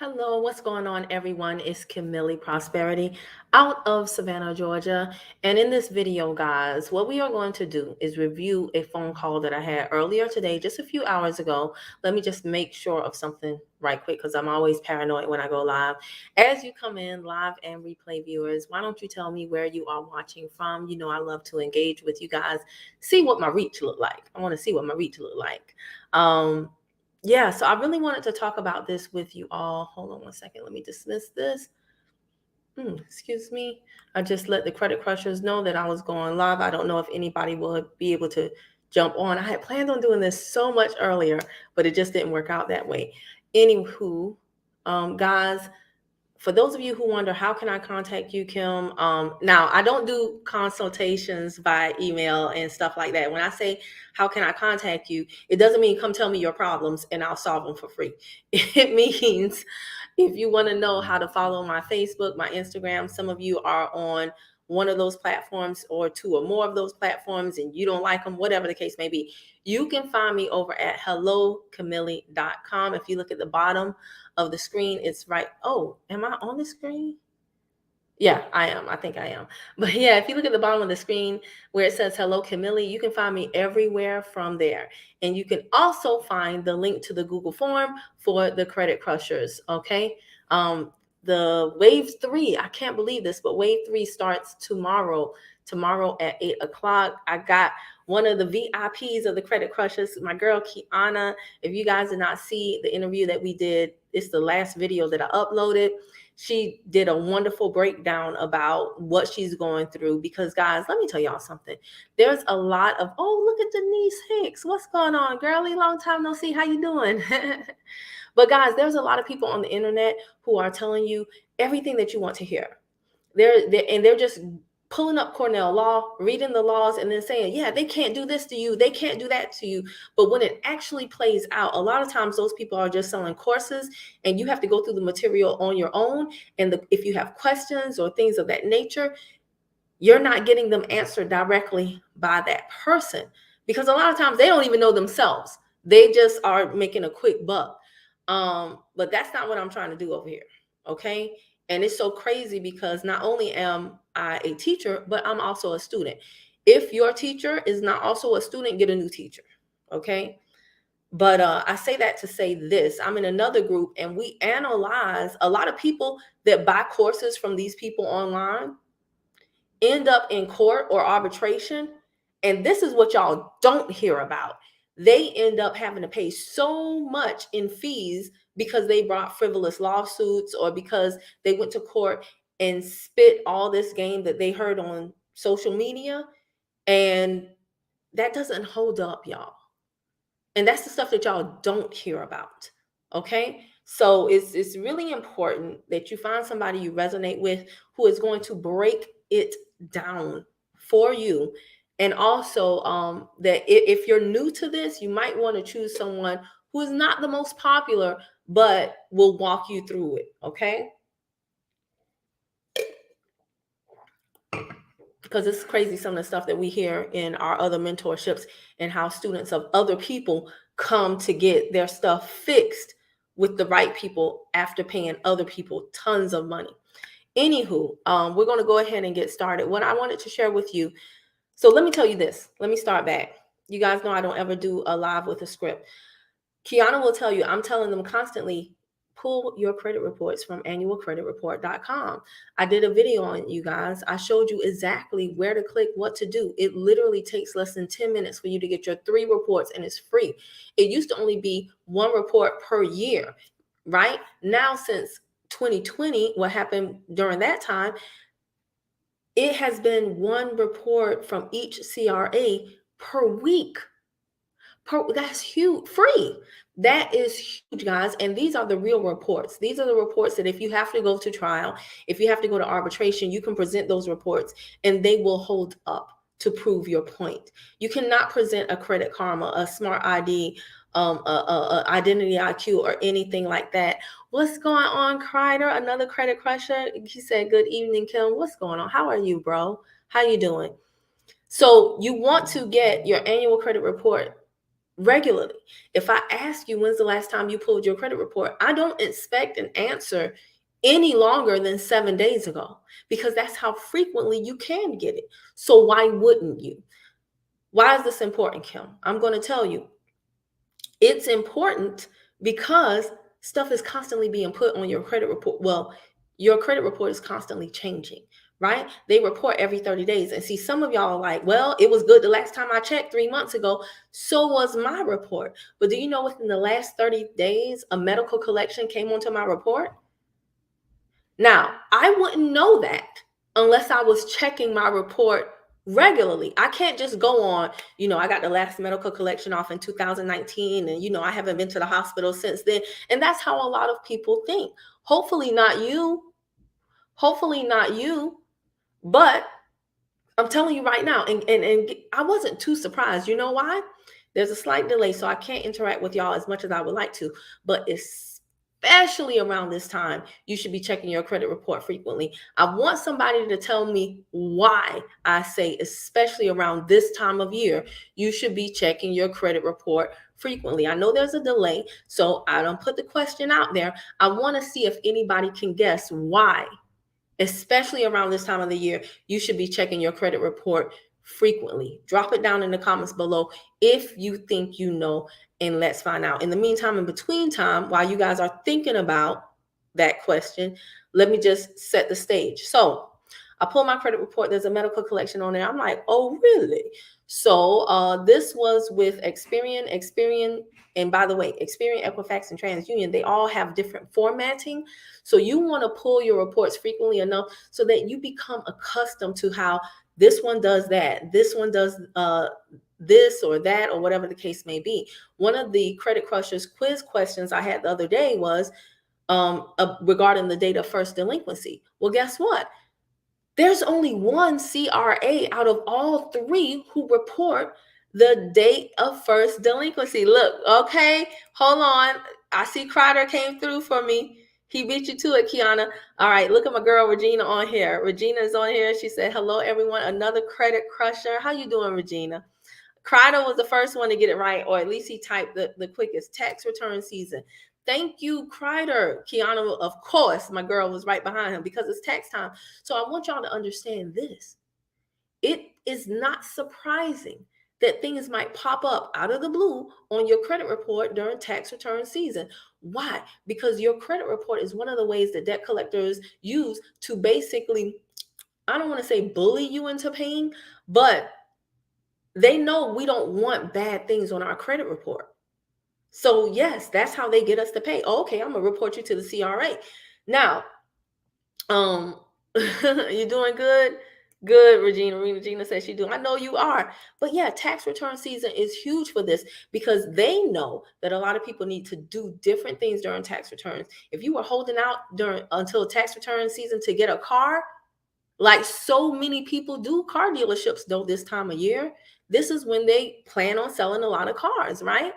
Hello, what's going on, everyone? It's Camille Prosperity out of Savannah, Georgia. And in this video, guys, what we are going to do is review a phone call that I had earlier today, just a few hours ago. Let me just make sure of something right quick because I'm always paranoid when I go live. As you come in, live and replay viewers, why don't you tell me where you are watching from? You know, I love to engage with you guys, see what my reach look like. I want to see what my reach look like. Yeah, so I really wanted to talk about this with you all. Hold on one second. Let me dismiss this. Excuse me. I just let the Credit Crushers know that I was going live. I don't know if anybody would be able to jump on. I had planned on doing this so much earlier, but it just didn't work out that way. Anywho, guys, for those of you who wonder, how can I contact you, Kim? Now, I don't do consultations by email and stuff like that. When I say, how can I contact you, it doesn't mean come tell me your problems and I'll solve them for free. It means if you want to know how to follow my Facebook, my Instagram, some of you are on one of those platforms or two or more of those platforms and you don't like them, whatever the case may be, you can find me over at hellocamille.com. If you look at the bottom of the screen, it's right. Oh, am I on the screen? Yeah, I am. I think I am. But yeah, if you look at the bottom of the screen where it says Hello Camille, you can find me everywhere from there. And you can also find the link to the Google form for the Credit Crushers. Okay. The wave 3, I can't believe this, but wave 3 starts tomorrow at 8 o'clock. I got one of the VIPs of the Credit Crushers, my girl Kiana. If you guys did not see the interview that we did, it's the last video that I uploaded. She did a wonderful breakdown about what she's going through because, guys, let me tell y'all something. There's a lot of, oh, look at Denise Hicks. What's going on, girlie? Long time no see. How you doing? But, guys, there's a lot of people on the internet who are telling you everything that you want to hear. They're just pulling up Cornell law, reading the laws, and then saying, yeah, they can't do this to you. They can't do that to you. But when it actually plays out, a lot of times those people are just selling courses and you have to go through the material on your own. And if you have questions or things of that nature, you're not getting them answered directly by that person because a lot of times they don't even know themselves. They just are making a quick buck. But that's not what I'm trying to do over here. Okay. And it's so crazy because not only am I a teacher, but I'm also a student. If your teacher is not also a student, get a new teacher. Okay. But I say that to say this. I'm in another group and we analyze a lot of people that buy courses from these people online end up in court or arbitration. And this is what y'all don't hear about. They end up having to pay so much in fees because they brought frivolous lawsuits or because they went to court and spit all this game that they heard on social media. And that doesn't hold up, y'all. And that's the stuff that y'all don't hear about. Okay. So it's really important that you find somebody you resonate with who is going to break it down for you. And also that if you're new to this, you might want to choose someone who is not the most popular, but will walk you through it. Okay. Because it's crazy some of the stuff that we hear in our other mentorships and how students of other people come to get their stuff fixed with the right people after paying other people tons of money. Anywho, we're going to go ahead and get started. What I wanted to share with you. So let me tell you this. Let me start back. You guys know I don't ever do a live with a script. Kiana will tell you, I'm telling them constantly, pull your credit reports from annualcreditreport.com. I did a video on it, you guys. I showed you exactly where to click, what to do. It literally takes less than 10 minutes for you to get your 3 reports and it's free. It used to only be 1 report per year, right? Now, since 2020, what happened during that time, it has been 1 report from each CRA per week. That's huge. Free. That is huge, guys. And these are the real reports. These are the reports that if you have to go to trial, if you have to go to arbitration, you can present those reports and they will hold up to prove your point. You cannot present a Credit Karma, a Smart ID, Identity IQ, or anything like that. What's going on, Kreider? Another Credit Crusher. He said, "Good evening, Kim. What's going on? How are you, bro? How you doing?" So you want to get your annual credit report regularly. If I ask you when's the last time you pulled your credit report, I don't expect an answer any longer than 7 days ago, because that's how frequently you can get it. So why wouldn't you? Why is this important, Kim? I'm going to tell you. It's important because stuff is constantly being put on your credit report. Well, your credit report is constantly changing, right? They report every 30 days. And see, some of y'all are like, well, it was good the last time I checked 3 months ago. So was my report. But do you know within the last 30 days, a medical collection came onto my report? Now, I wouldn't know that unless I was checking my report regularly. I can't just go on, I got the last medical collection off in 2019 and, I haven't been to the hospital since then. And that's how a lot of people think. Hopefully not you. Hopefully not you. But I'm telling you right now, and I wasn't too surprised. You know why? There's a slight delay, so I can't interact with y'all as much as I would like to. But especially around this time, you should be checking your credit report frequently. I want somebody to tell me why I say, especially around this time of year, you should be checking your credit report frequently. I know there's a delay, so I don't put the question out there. I want to see if anybody can guess why, especially around this time of the year, you should be checking your credit report frequently. Drop it down in the comments below if you think you know, and let's find out. In the meantime, in between time, while you guys are thinking about that question, let me just set the stage. So I pull my credit report. There's a medical collection on there. I'm like, oh, really? So this was with Experian. And by the way, Experian, Equifax, and TransUnion, they all have different formatting. So you want to pull your reports frequently enough so that you become accustomed to how this one does that, this one does this or that, or whatever the case may be. One of the Credit Crushers quiz questions I had the other day was regarding the date of first delinquency. Well, guess what? There's only one CRA out of all three who report the date of first delinquency. Look, okay, hold on. I see Crider came through for me. He beat you to it, Kiana. All right, look at my girl Regina on here. Regina is on here. She said, hello, everyone. Another credit crusher. How you doing, Regina? Crider was the first one to get it right, or at least he typed the quickest. Tax return season. Thank you, Crider. Kiana, of course, my girl was right behind him because it's tax time. So I want y'all to understand this. It is not surprising that things might pop up out of the blue on your credit report during tax return season. Why? Because your credit report is one of the ways that debt collectors use to basically, I don't want to say bully you into paying, but they know we don't want bad things on our credit report. So yes, that's how they get us to pay. Oh, okay, I'm gonna report you to the CRA. Now, you doing good? Good, Regina. Regina says she doing. I know you are. But yeah, tax return season is huge for this because they know that a lot of people need to do different things during tax returns. If you were holding out until tax return season to get a car, like so many people do, car dealerships know this time of year, this is when they plan on selling a lot of cars, right?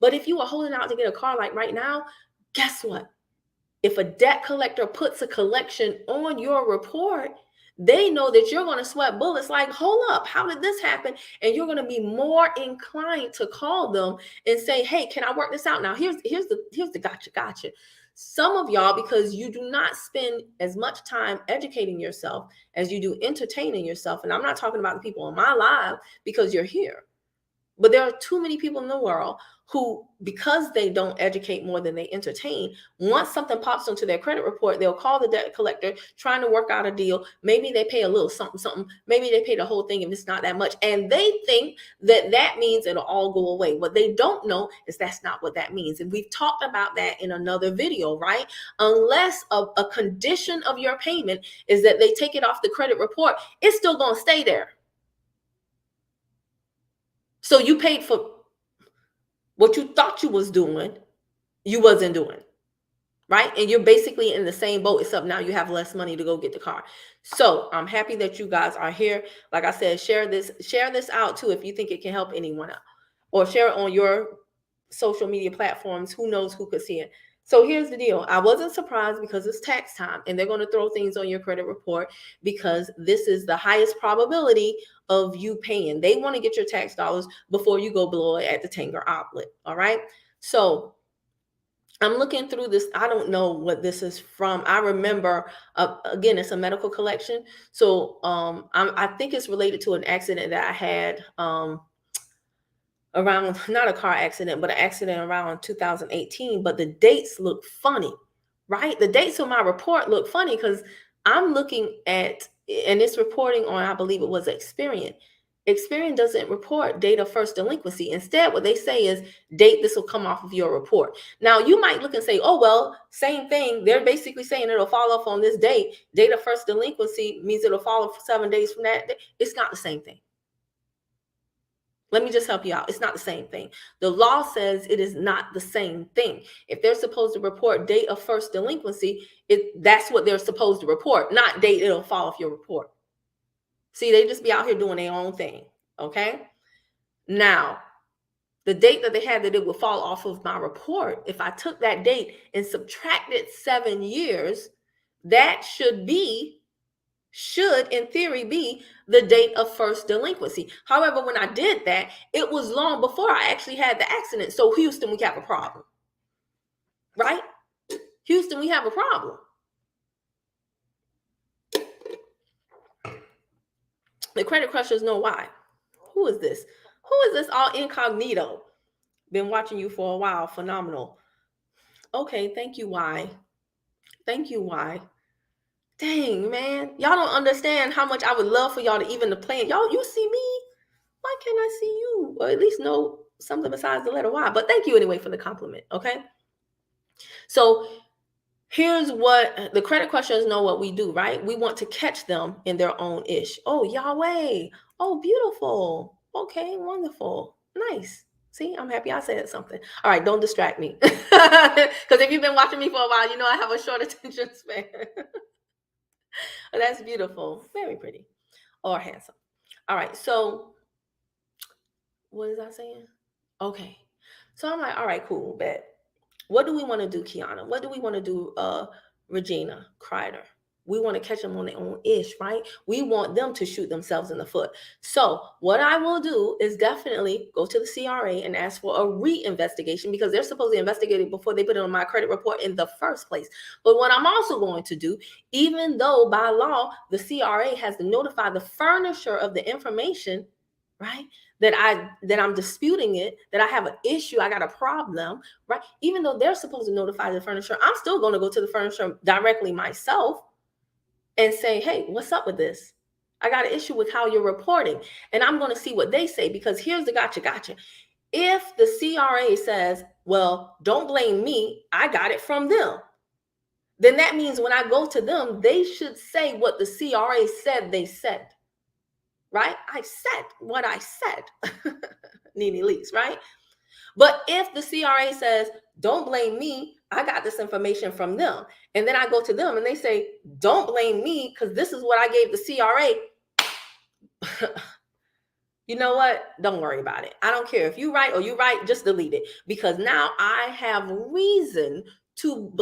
But if you are holding out to get a car like right now, guess what? If a debt collector puts a collection on your report, they know that you're going to sweat bullets like, hold up, how did this happen? And you're going to be more inclined to call them and say, hey, can I work this out? Now, here's the gotcha. Some of y'all, because you do not spend as much time educating yourself as you do entertaining yourself. And I'm not talking about the people on my live because you're here. But there are too many people in the world who, because they don't educate more than they entertain, once something pops onto their credit report, they'll call the debt collector trying to work out a deal. Maybe they pay a little something. Maybe they pay the whole thing if it's not that much. And they think that that means it'll all go away. What they don't know is that's not what that means. And we've talked about that in another video, right? Unless a condition of your payment is that they take it off the credit report, it's still going to stay there. So you paid for what you thought you was doing, you wasn't doing, right? And you're basically in the same boat, except now you have less money to go get the car. So I'm happy that you guys are here. Like I said, share this out too if you think it can help anyone out, or share it on your social media platforms. Who knows who could see it? So here's the deal. I wasn't surprised because it's tax time and they're going to throw things on your credit report because this is the highest probability of you paying. They want to get your tax dollars before you go blow it at the Tanger outlet. All right. So I'm looking through this. I don't know what this is from. I remember, again, it's a medical collection. So I think it's related to an accident that I had around, not a car accident, but an accident around 2018. But the dates look funny, right? The dates on my report look funny because I'm looking at, and it's reporting on, I believe it was Experian. Experian doesn't report date of first delinquency. Instead, what they say is date this will come off of your report. Now, you might look and say, oh, well, same thing. They're basically saying it'll fall off on this date. Date of first delinquency means it'll fall off 7 days from that. It's not the same thing. Let me just help you out. It's not the same thing. The law says it is not the same thing. If they're supposed to report date of first delinquency, that's what they're supposed to report, not date it'll fall off your report. See, they just be out here doing their own thing, okay? Now, the date that they had that it would fall off of my report, if I took that date and subtracted 7 years, that should in theory be the date of first delinquency. However, when I did that, it was long before I actually had the accident. So Houston, we have a problem, right? Houston, we have a problem. The Credit Crushers know why. Who is this? Who is this all incognito? Been watching you for a while. Phenomenal. Okay, thank you, why? Thank you, why? Dang, man. Y'all don't understand how much I would love for y'all to even to plan. Y'all, you see me? Why can't I see you? Or at least know something besides the letter Y. But thank you anyway for the compliment, okay? So here's what the credit questions know what we do, right? We want to catch them in their own ish. Oh, Yahweh. Oh, beautiful. Okay, wonderful. Nice. See, I'm happy I said something. All right, don't distract me. Because if you've been watching me for a while, you know I have a short attention span. That's beautiful. Very pretty. Or handsome. All right, so what is I saying? Okay. So I'm like, all right, cool, bet. What do we want to do, Kiana? What do we want to do, Regina Kreider? We want to catch them on their own ish, right? We want them to shoot themselves in the foot. So what I will do is definitely go to the CRA and ask for a reinvestigation because they're supposed to investigate it before they put it on my credit report in the first place. But what I'm also going to do, even though by law, the CRA has to notify the furnisher of the information, right? That I'm disputing it, that I have an issue, I got a problem, right? Even though they're supposed to notify the furnisher, I'm still going to go to the furnisher directly myself and say, hey, what's up with this? I got an issue with how you're reporting. And I'm going to see what they say because here's the gotcha. If the CRA says, well, don't blame me, I got it from them, then that means when I go to them, they should say what the CRA said they said. Right? I said what I said. Nene Leaks, right? But if the CRA says, don't blame me, I got this information from them. And then I go to them and they say, don't blame me because this is what I gave the CRA. You know what? Don't worry about it. I don't care if you write or you write, just delete it. Because now I have reason to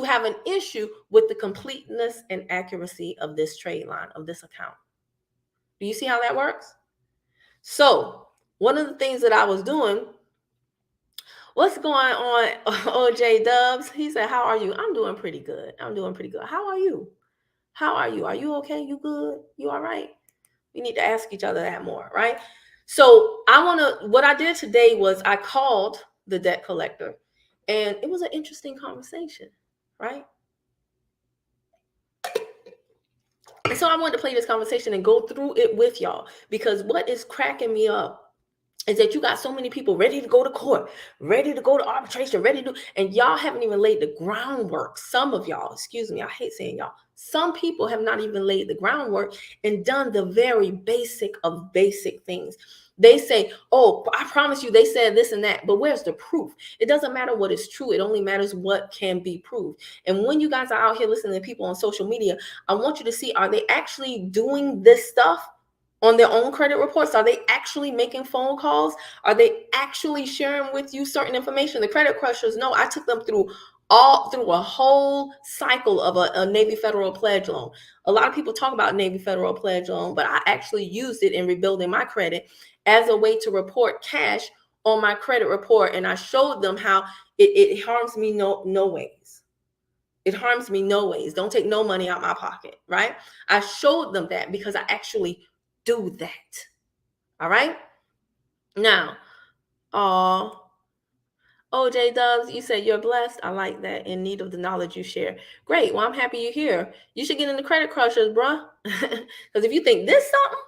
have an issue with the completeness and accuracy of this trade line, of this account. Do you see how that works? So one of the things that I was doing, what's going on, OJ Dubs? He said, how are you? I'm doing pretty good. How are you? Are you okay? You good? You all right? We need to ask each other that more, right? So what I did today was I called the debt collector and it was an interesting conversation, right? And so I wanted to play this conversation and go through it with y'all because what is cracking me up is that you got so many people ready to go to court, ready to go to arbitration, and y'all haven't even laid the groundwork. Some of y'all, excuse me, I hate saying y'all. Some people have not even laid the groundwork and done the very basic of basic things. They say, oh, I promise you, they said this and that, but where's the proof? It doesn't matter what is true. It only matters what can be proved. And when you guys are out here listening to people on social media, I want you to see, are they actually doing this stuff on their own credit reports? Are they actually making phone calls? Are they actually sharing with you certain information? The Credit Crushers, no, I took them through a whole cycle of a Navy Federal pledge loan. A lot of people talk about Navy Federal pledge loan, but I actually used it in rebuilding my credit as a way to report cash on my credit report. And I showed them how it harms me no ways. It harms me no ways. Don't take no money out my pocket, right? I showed them that because I actually do that. All right. Now, OJ Dubs, you said you're blessed. I like that. In need of the knowledge you share. Great. Well, I'm happy you're here. You should get in the Credit Crushers, bruh. Because if you think this something,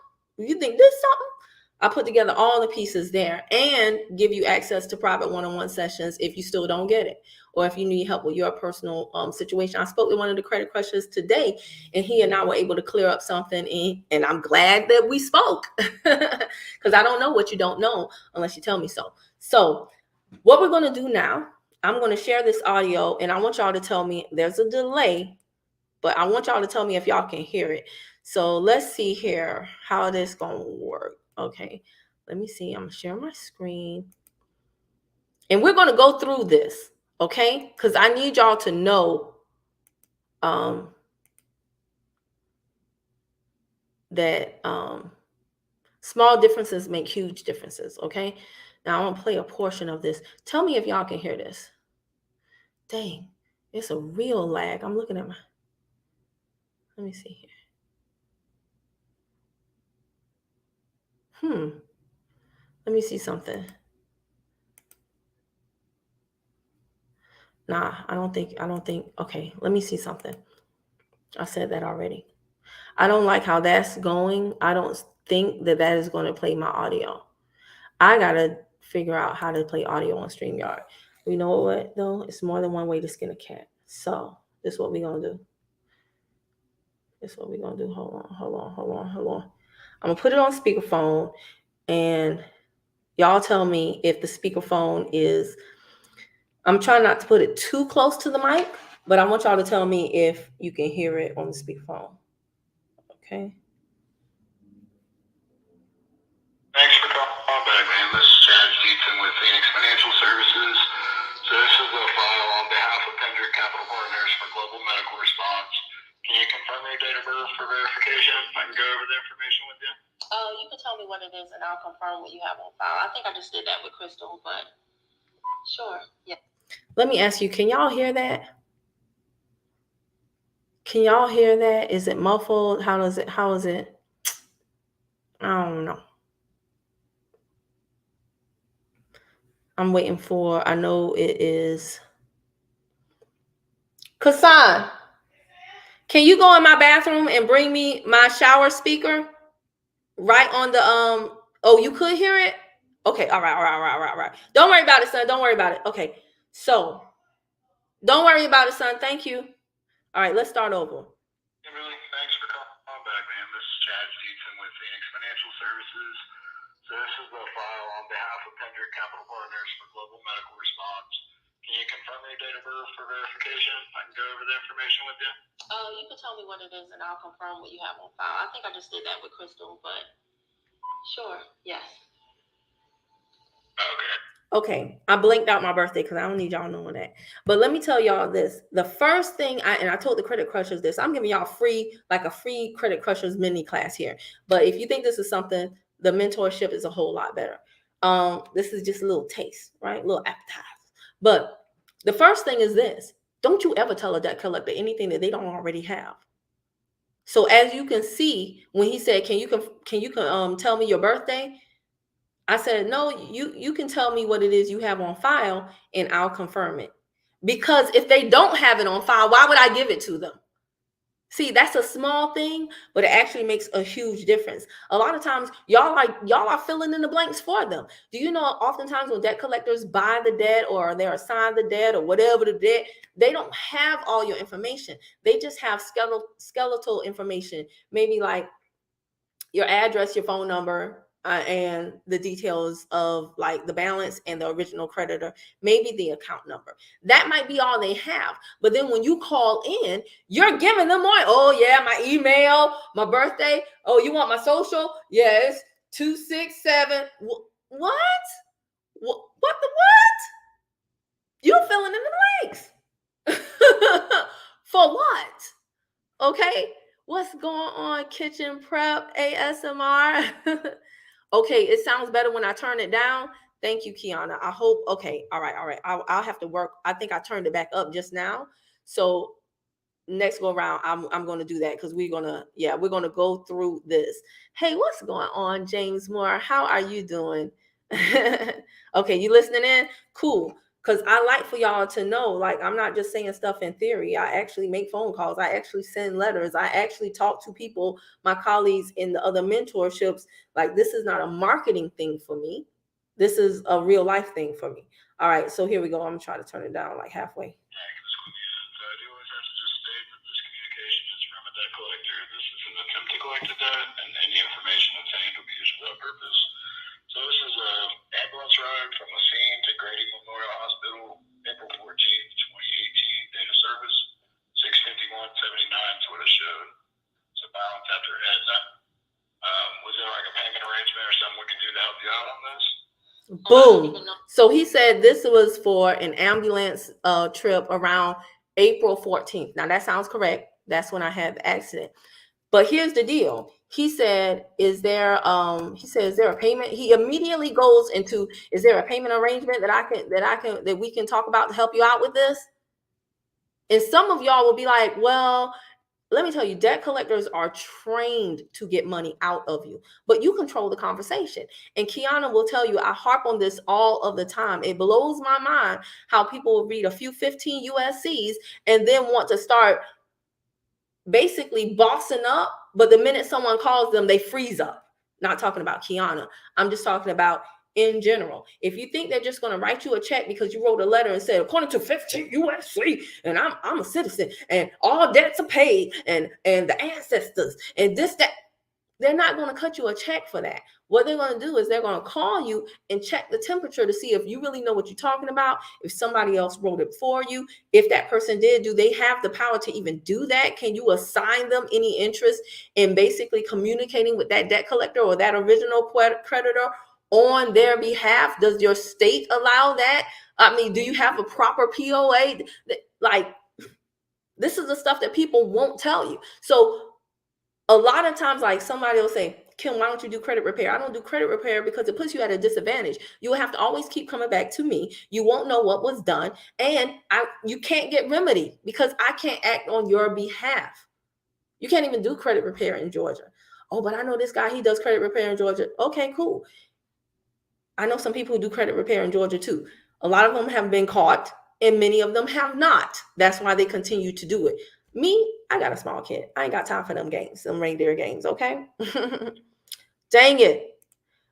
I put together all the pieces there and give you access to private one-on-one sessions if you still don't get it, or if you need help with your personal situation. I spoke with one of the Credit Crushers today, and he and I were able to clear up something, and I'm glad that we spoke, because I don't know what you don't know unless you tell me so. So what we're going to do now, I'm going to share this audio, and I want y'all to tell me, there's a delay, but I want y'all to tell me if y'all can hear it. So let's see here how this going to work. Okay, let me see. I'm going to share my screen. And we're going to go through this, okay? Because I need y'all to know that small differences make huge differences, okay? Now, I'm going to play a portion of this. Tell me if y'all can hear this. Dang, it's a real lag. I'm looking at my... Let me see here. Let me see something. Nah, I don't think, okay, let me see something. I said that already. I don't like how that's going. I don't think that is going to play my audio. I got to figure out how to play audio on StreamYard. You know what, though? It's more than one way to skin a cat. So this is what we're going to do. Hold on. I'm going to put it on speakerphone, and y'all tell me if the speakerphone is... I'm trying not to put it too close to the mic, but I want y'all to tell me if you can hear it on the speakerphone. Okay. Thanks for calling back, man. This is Chad Steedson with Phoenix Financial Services. So this is a file on behalf of Pendrick Capital Partners for Global Medical Response. Can you confirm your date of birth for verification? I can go over the information with you. You can tell me what it is, and I'll confirm what you have on file. I think I just did that with Crystal, but sure. Yeah. Let me ask you, can y'all hear that? Can y'all hear that? Is it muffled? How is it? I don't know. I'm waiting for... I know it is... Kasan, can you go in my bathroom and bring me my shower speaker right on the... Oh, you could hear it? Okay, all right. Don't worry about it, son. Don't worry about it. Okay, so don't worry about it, son. Thank you. All right, let's start over. Kimberly, thanks for calling back, man. This is Chad Steedson with Phoenix Financial Services. So this is the file on behalf of Pendrick Capital Partners for Global Medical Response. Can you confirm your date of birth for verification? I can go over the information with you. You can tell me what it is, and I'll confirm what you have on file. I think I just did that with Crystal, but sure. Yes. Okay, I blinked out my birthday because I don't need y'all knowing that. But let me tell y'all this. The first thing I told the Credit Crushers this, I'm giving y'all a free Credit Crushers mini class here. But if you think this is something, the mentorship is a whole lot better. This is just a little taste, right? A little appetizer. But the first thing is this. Don't you ever tell a debt collector anything that they don't already have. So as you can see, when he said, can you tell me your birthday? I said, no, you can tell me what it is you have on file and I'll confirm it. Because if they don't have it on file, why would I give it to them? See, that's a small thing, but it actually makes a huge difference. A lot of times y'all are filling in the blanks for them. Do you know oftentimes when debt collectors buy the debt or they're assigned the debt or whatever the debt, they don't have all your information. They just have skeletal information, maybe like your address, your phone number, and the details of like the balance and the original creditor, maybe the account number. That might be all they have. But then when you call in, you're giving them more. Oh yeah, my email, my birthday. Oh, you want my social? Yes, 267. What? What the what? You're filling in the blanks. For what? Okay. What's going on, kitchen prep ASMR? Okay, it sounds better when I turn it down. Thank you, Kiana. I hope. Okay, all right. I'll have to work. I think I turned it back up just now. So next go around, I'm going to do that because we're gonna go through this. Hey, what's going on, James Moore? How are you doing? Okay, you listening in? Cool. Because I like for y'all to know, like, I'm not just saying stuff in theory. I actually make phone calls. I actually send letters. I actually talk to people, my colleagues in the other mentorships. Like, this is not a marketing thing for me. This is a real life thing for me. All right, so here we go. I'm going to try to turn it down like halfway. Collector. This is an attempt to collect a debt, and any information obtained will be used for that purpose. So this is an ambulance ride from the scene to Grady Memorial Hospital, April 14th, 2018, date of service, 651.79 is what it showed. So balance after Edna. Was there like a payment arrangement or something we could do to help you out on this? Boom. So he said this was for an ambulance trip around April 14th. Now that sounds correct. That's when I had the accident. But here's the deal. He said, is there a payment? He immediately goes into, is there a payment arrangement that we can talk about to help you out with this? And some of y'all will be like, well, let me tell you, debt collectors are trained to get money out of you, but you control the conversation. And Kiana will tell you, I harp on this all of the time. It blows my mind how people will read a few 15 USCs and then want to start basically bossing up, but the minute someone calls them, they freeze up. Not talking about Kiana. I'm just talking about in general. If you think they're just going to write you a check because you wrote a letter and said, according to 15 USC, and I'm a citizen, and all debts are paid, and the ancestors, and this, that, they're not going to cut you a check for that. What they're going to do is they're going to call you and check the temperature to see if you really know what you're talking about, if somebody else wrote it for you. If that person did, do they have the power to even do that? Can you assign them any interest in basically communicating with that debt collector or that original creditor on their behalf? Does your state allow that? I mean, do you have a proper POA? Like, this is the stuff that people won't tell you. So a lot of times, like, somebody will say, Kim, why don't you do credit repair? I don't do credit repair because it puts you at a disadvantage. You will have to always keep coming back to me. You won't know what was done. And you can't get remedy because I can't act on your behalf. You can't even do credit repair in Georgia. Oh, but I know this guy, he does credit repair in Georgia. Okay, cool. I know some people who do credit repair in Georgia too. A lot of them have been caught and many of them have not. That's why they continue to do it. Me, I got a small kid. I ain't got time for them games, them reindeer games, okay? Dang it.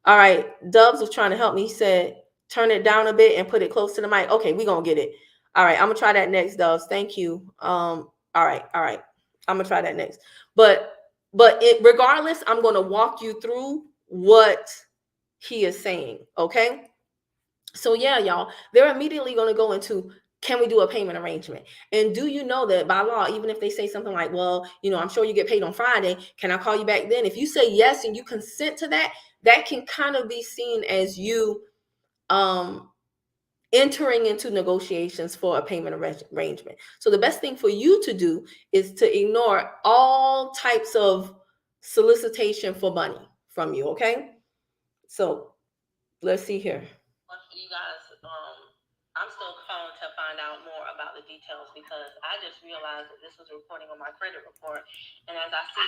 All right, Dubs was trying to help me. He said, turn it down a bit and put it close to the mic. Okay, we're going to get it. All right, I'm going to try that next, Dubs. Thank you. All right. I'm going to try that next. But regardless, I'm going to walk you through what he is saying, okay? So yeah, y'all, they're immediately going to go into, can we do a payment arrangement? And do you know that by law, even if they say something like, well, I'm sure you get paid on Friday, can I call you back then? If you say yes and you consent to that, that can kind of be seen as you entering into negotiations for a payment arrangement. So the best thing for you to do is to ignore all types of solicitation for money from you, okay? So let's see here. You guys, I'm still calling to find out more about the details because I just realized that this was reporting on my credit report, and as I see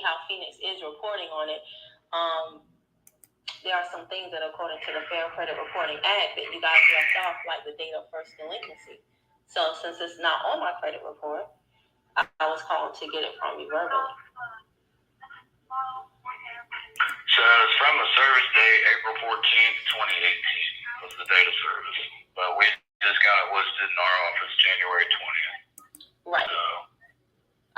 how Phoenix is reporting on it, there are some things that, according to the Fair Credit Reporting Act, that you guys left off, like the date of first delinquency. So since it's not on my credit report, I was calling to get it from you verbally. So it's from the service date, April 14th, 2018 was the date of service. But we just got it listed in our office January 20th. Right. So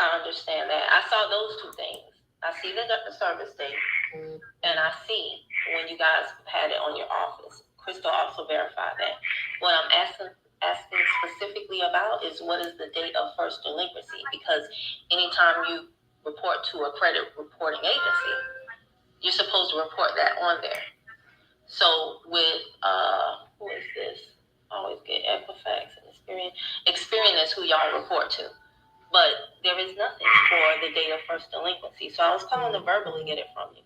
I understand that. I saw those two things. I see the service estate, and I see when you guys had it on your office. Crystal also verified that. What I'm asking specifically about is what is the date of first delinquency, because anytime you report to a credit reporting agency, you're supposed to report that on there. So with who is this? Always get Equifax and Experian is who y'all report to. But there is nothing for the date of first delinquency. So I was calling to verbally get it from you.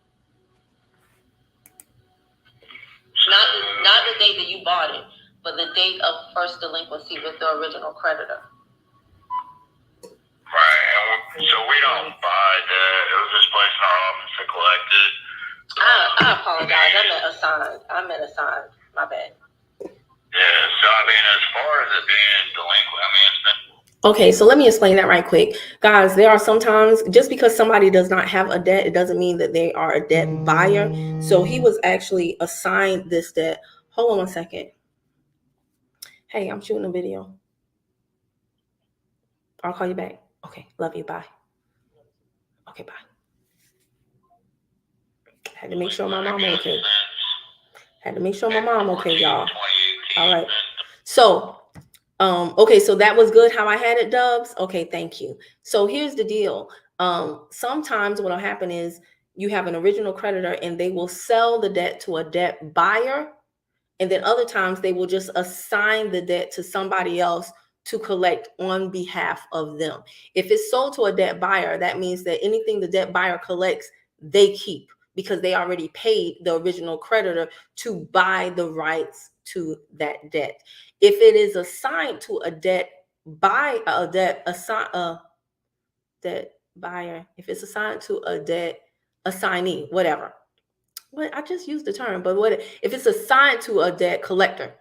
Not the date that you bought it, but the date of first delinquency with the original creditor. Right, and so we don't buy that. It was just placed in our office to collect it. I apologize. I meant assigned. My bad. Yeah, so I mean, as far as it being delinquent, I mean, it's been... Okay, so let me explain that right quick. Guys, there are sometimes, just because somebody does not have a debt, it doesn't mean that they are a debt buyer. So he was actually assigned this debt. Hold on one second. Hey, I'm shooting a video. I'll call you back. Okay, love you. Bye. Okay, bye. Had to make sure my mom okay. Had to make sure my mom okay, y'all. All right. So, okay, so that was good how I had it, Dubs. Okay, thank you. So here's the deal. Sometimes what'll happen is you have an original creditor and they will sell the debt to a debt buyer. And then other times they will just assign the debt to somebody else to collect on behalf of them. If it's sold to a debt buyer, that means that anything the debt buyer collects, they keep, because they already paid the original creditor to buy the rights to that debt. If it is assigned to a debt buyer, if it's assigned to a debt assignee, whatever. Well, I just used the term, but if it's assigned to a debt collector,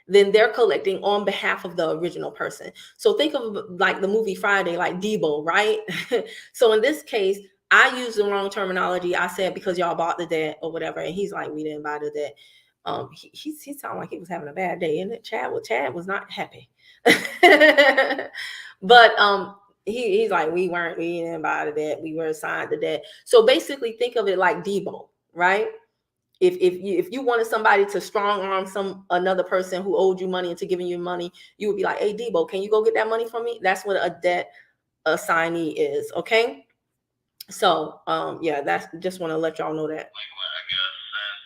then they're collecting on behalf of the original person. So think of like the movie Friday, like Debo, right? So in this case, I used the wrong terminology. I said because y'all bought the debt or whatever, and he's like, we didn't buy the debt. He sounded like he was having a bad day, and Chad was not happy. But he's like, we didn't buy the debt, we were assigned the debt. So basically, think of it like Debo. Right? If you wanted somebody to strong arm another person who owed you money into giving you money, you would be like, hey, Debo, can you go get that money from me? That's what a debt assignee is. Okay. So yeah, that's just want to let y'all know that. I guess since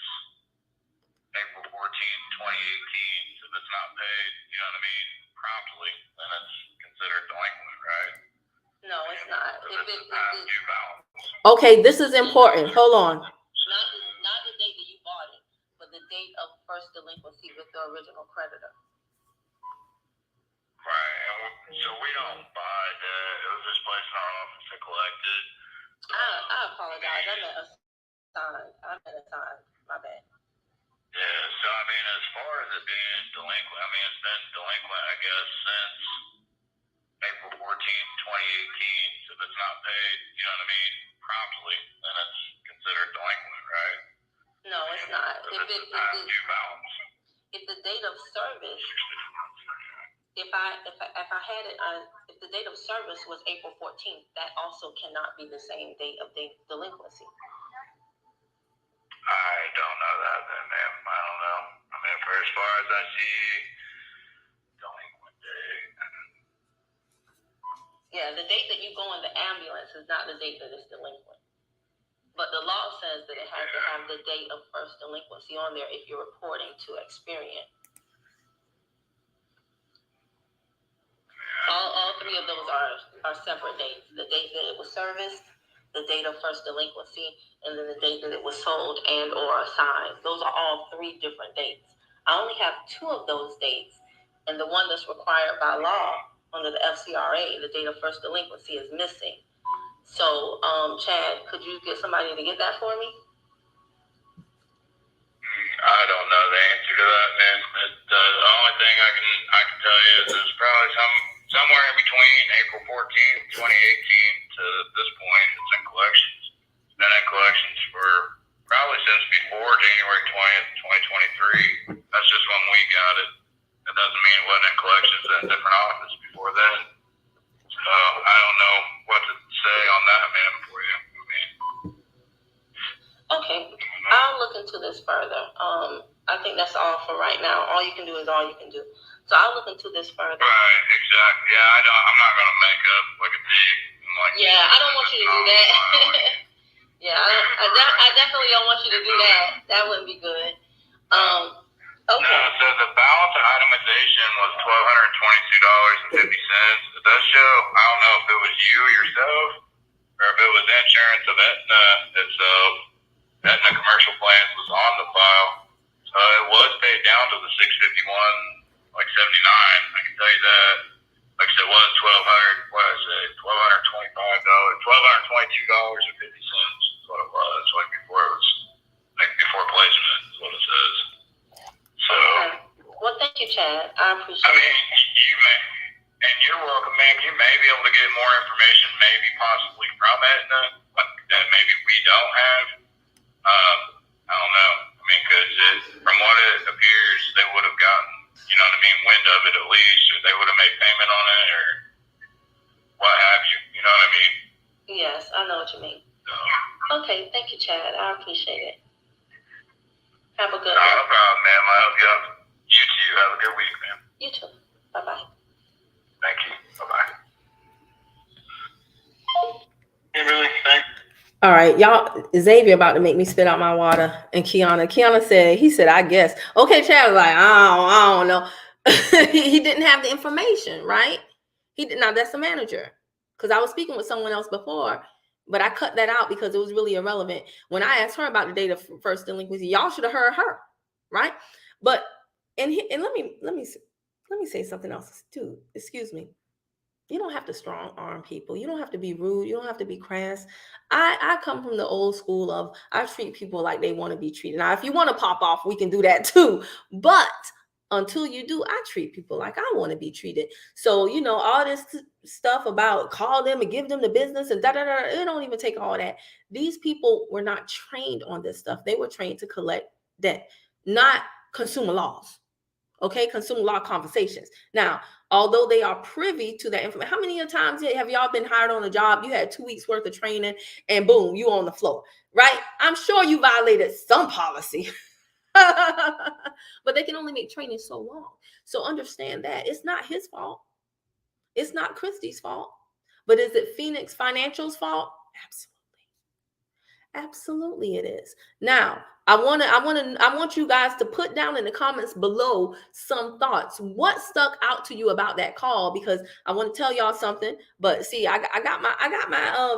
April 14, 2018, so if it's not paid, you know what I mean, promptly, then it's considered delinquent, right? No, it's not. Okay, this is important. Hold on. Not the date that you bought it, but the date of first delinquency with the original creditor. Right, and so we don't buy that. It was just placed in our office to collect it. I apologize. I meant assigned. My bad. Yeah, so I mean, as far as it being delinquent, I mean, it's been delinquent, I guess, since April 14, 2018. So if it's not paid, you know what I mean, promptly, then it's considered delinquent, right? No, it's not. If the date of service, if the date of service was April 14th, that also cannot be the same date of delinquency. I don't know that then, ma'am. I don't know. I mean, for as far as I see, delinquent date. Yeah, the date that you go in the ambulance is not the date that it's delinquent. But the law says that it has to have the date of first delinquency on there if you're reporting to Experian. All three of those are separate dates. The date that it was serviced, the date of first delinquency, and then the date that it was sold and or assigned. Those are all three different dates. I only have two of those dates, and the one that's required by law under the FCRA, the date of first delinquency, is missing. So, Chad, could you get somebody to get that for me? I don't know the answer to that, man. The only thing I can tell you is there's probably somewhere in between April 14th, 2018 to this point, it's in collections. It's been in collections for probably since before January 20th, 2023. That's just when we got it. It doesn't mean it wasn't in collections in a different office before then. So I don't know what to say on that, man, for you. I mean, this further. I think that's all for right now. All you can do is all you can do. So I'll look into this further. Right, exactly. Yeah, I'm not gonna make up like a pig. Yeah, I don't want you to do that. Yeah, I definitely don't want you to do that. That wouldn't be good. Okay. No, so the balance of itemization was $1,222.50. It does show, I don't know if it was you yourself or if it was insurance of Aetna itself. Aetna Commercial Plans was on the file. So it was paid down to the $651.79. I can tell you that. Like I said, it was $1,222.50 is what it was. Like before it was, like before placement is what it says. So. Okay. Well, thank you, Chad. I appreciate it. I mean, you may, and you're welcome, ma'am. You may be able to get more information, maybe possibly from Aetna, but that maybe we don't have. I don't know. I mean, because from what it appears, they would have gotten, you know what I mean, wind of it at least, or they would have made payment on it, or what have you. You know what I mean? Yes, I know what you mean. So. Okay, thank you, Chad. I appreciate it. Have a good one. No problem, ma'am. I hope you too. Have a good week, ma'am. You too. Bye-bye. Thank you. Bye-bye. Hey, really? Thanks. All right, y'all, Xavier about to make me spit out my water. And Kiana said, I guess. Okay, Chad was like, I don't know. He didn't have the information, right? Now that's the manager. Because I was speaking with someone else before, but I cut that out because it was really irrelevant. When I asked her about the date of first delinquency, y'all should have heard her, right? But and let me say something else too. Excuse me. You don't have to strong arm people. You don't have to be rude. You don't have to be crass. I come from the old school of I treat people like they want to be treated. Now, if you want to pop off, we can do that too. But until you do, I treat people like I want to be treated. So, you know, all this stuff about call them and give them the business and da-da-da, it don't even take all that. These people were not trained on this stuff. They were trained to collect debt, not consumer laws. Okay, consumer law conversations. Now, although they are privy to that information, how many times have y'all been hired on a job? You had 2 weeks worth of training and boom, you on the floor, right? I'm sure you violated some policy, but they can only make training so long. So understand that it's not his fault. It's not Christy's fault, but is it Phoenix Financial's fault? Absolutely it is. Now, I want you guys to put down in the comments below some thoughts. What stuck out to you about that call? Because I want to tell y'all something. But see, I got my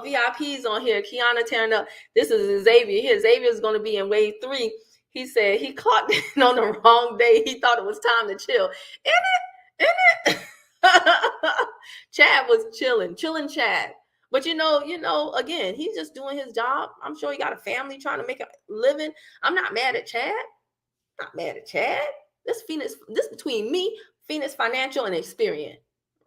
VIPs on here. Kiana tearing up. This is Xavier here. Xavier is going to be in wave 3. He said he clocked in on the wrong day. He thought it was time to chill. In it. Chad was chilling Chad. But you know, again, he's just doing his job. I'm sure he got a family trying to make a living. I'm not mad at Chad. This between me, Phoenix Financial, and Experian,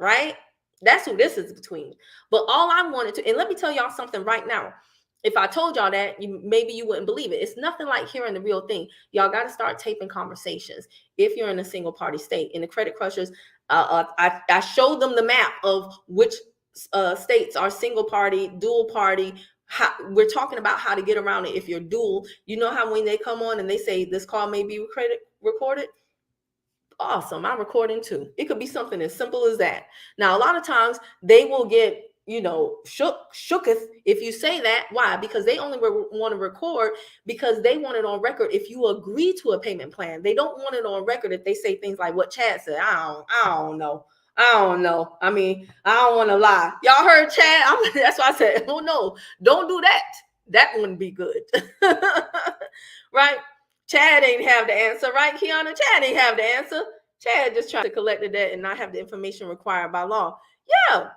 right? That's who this is between. But all I wanted to, and let me tell y'all something right now. If I told y'all that, maybe you wouldn't believe it. It's nothing like hearing the real thing. Y'all got to start taping conversations. If you're in a single party state, in the Credit Crushers, I showed them the map of which states are single party, dual party. We're talking about how to get around it. If you're dual, you know how when they come on and they say this call may be recorded. Awesome, I'm recording too. It could be something as simple as that. Now, a lot of times they will get, shooketh if you say that. Why? Because they only want to record because they want it on record if you agree to a payment plan. They don't want it on record if they say things like what Chad said. I don't know. I mean, I don't want to lie. Y'all heard Chad? That's why I said, oh no, don't do that. That wouldn't be good. Right? Chad ain't have the answer, right, Kiana? Chad ain't have the answer. Chad just trying to collect the debt and not have the information required by law. Yeah.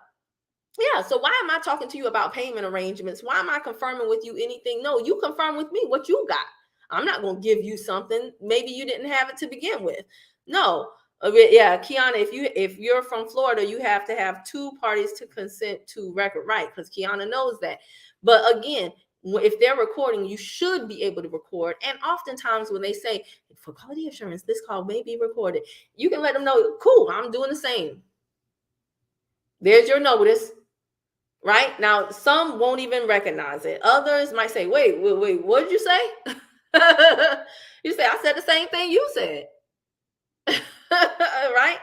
So why am I talking to you about payment arrangements? Why am I confirming with you anything? No, you confirm with me what you got. I'm not going to give you something. Maybe you didn't have it to begin with. No. Yeah, Kiana, if you're from Florida, you have to have 2 parties to consent to record, right? Because Kiana knows that. But again, if they're recording, you should be able to record. And oftentimes when they say, for quality assurance, this call may be recorded, you can let them know, cool, I'm doing the same. There's your notice, right? Now, some won't even recognize it. Others might say, wait, what did you say? You say, I said the same thing you said. Right?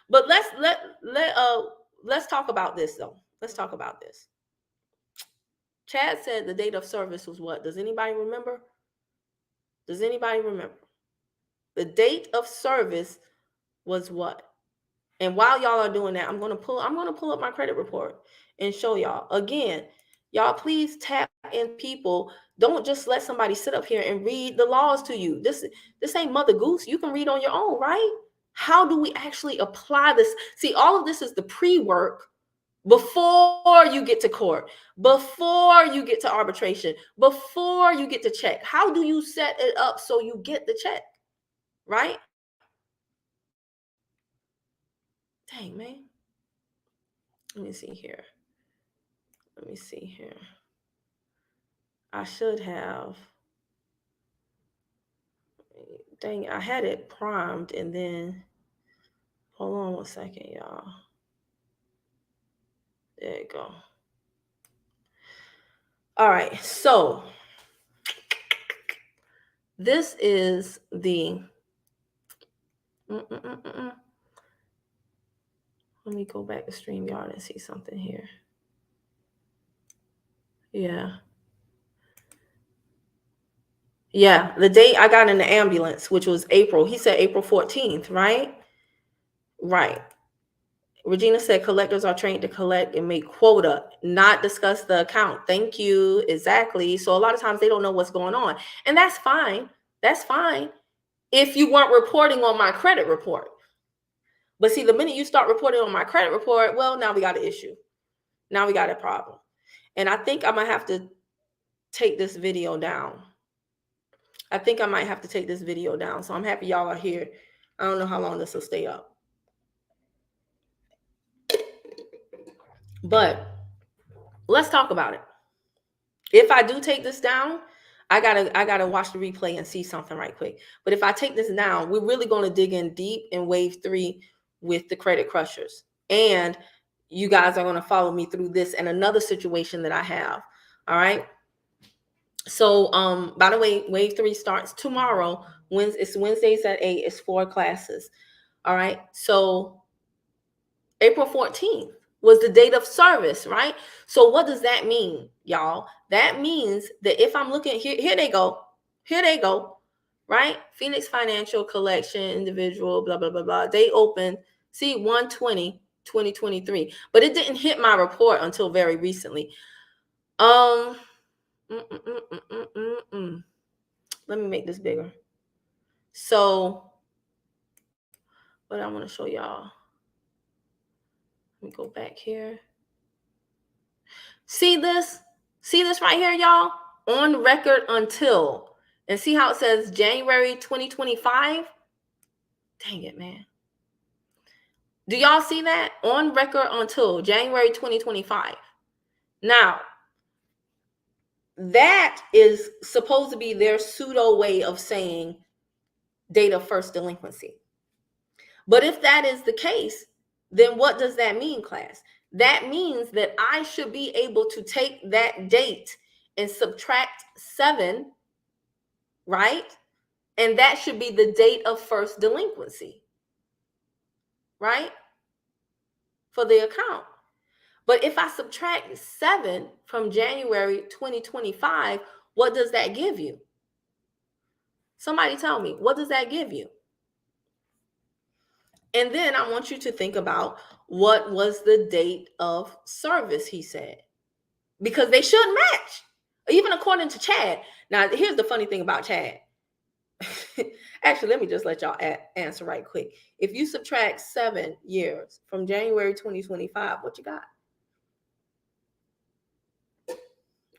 But let's talk about this though. Let's talk about this. Chad said the date of service was what? Does anybody remember? Does anybody remember? The date of service was what? And while y'all are doing that, I'm gonna pull up my credit report and show y'all. Again, y'all please tap in people. Don't just let somebody sit up here and read the laws to you. This ain't Mother Goose. You can read on your own, right? How do we actually apply this? See, all of this is the pre-work before you get to court, before you get to arbitration, before you get to check. How do you set it up so you get the check, right? Dang, man. Let me see here. I should have. Dang, I had it primed and then. Hold on 1 second, y'all. There you go. All right, so this is the. Let me go back to StreamYard and see something here. Yeah, the date I got in the ambulance, which was April. He said April 14th, right? Right. Regina said collectors are trained to collect and make quota, not discuss the account. Thank you. Exactly. So a lot of times they don't know what's going on. And that's fine. That's fine if you weren't reporting on my credit report. But see, the minute you start reporting on my credit report, well, now we got an issue. Now we got a problem. And I think I might have to take this video down. So I'm happy y'all are here. I don't know how long this will stay up. But let's talk about it. If I do take this down, I gotta watch the replay and see something right quick. But if I take this down, we're really going to dig in deep in wave 3 with the Credit Crushers. And you guys are going to follow me through this and another situation that I have. All right. So by the way, wave 3 starts tomorrow. It's Wednesdays at 8. It's 4 classes. All right. So April 14th was the date of service, right? So what does that mean, y'all? That means that if I'm looking here they go, right? Phoenix Financial Collection, individual, blah, blah, blah, blah. They opened, see, 1/20/2023, but it didn't hit my report until very recently. Let me make this bigger. So what I want to show y'all. Let me go back here. See this right here, y'all? On record until. And see how it says January 2025? Dang it, man. Do y'all see that? On record until January 2025. Now, that is supposed to be their pseudo way of saying date of first delinquency. But if that is the case, then what does that mean, class? That means that I should be able to take that date and subtract 7, right? And that should be the date of first delinquency, right? For the account. But if I subtract 7 from January 2025, what does that give you? Somebody tell me, what does that give you? And then I want you to think about what was the date of service, he said, because they should match, even according to Chad. Now, here's the funny thing about Chad. Actually, let me just let y'all answer right quick. If you subtract 7 years from January 2025, what you got?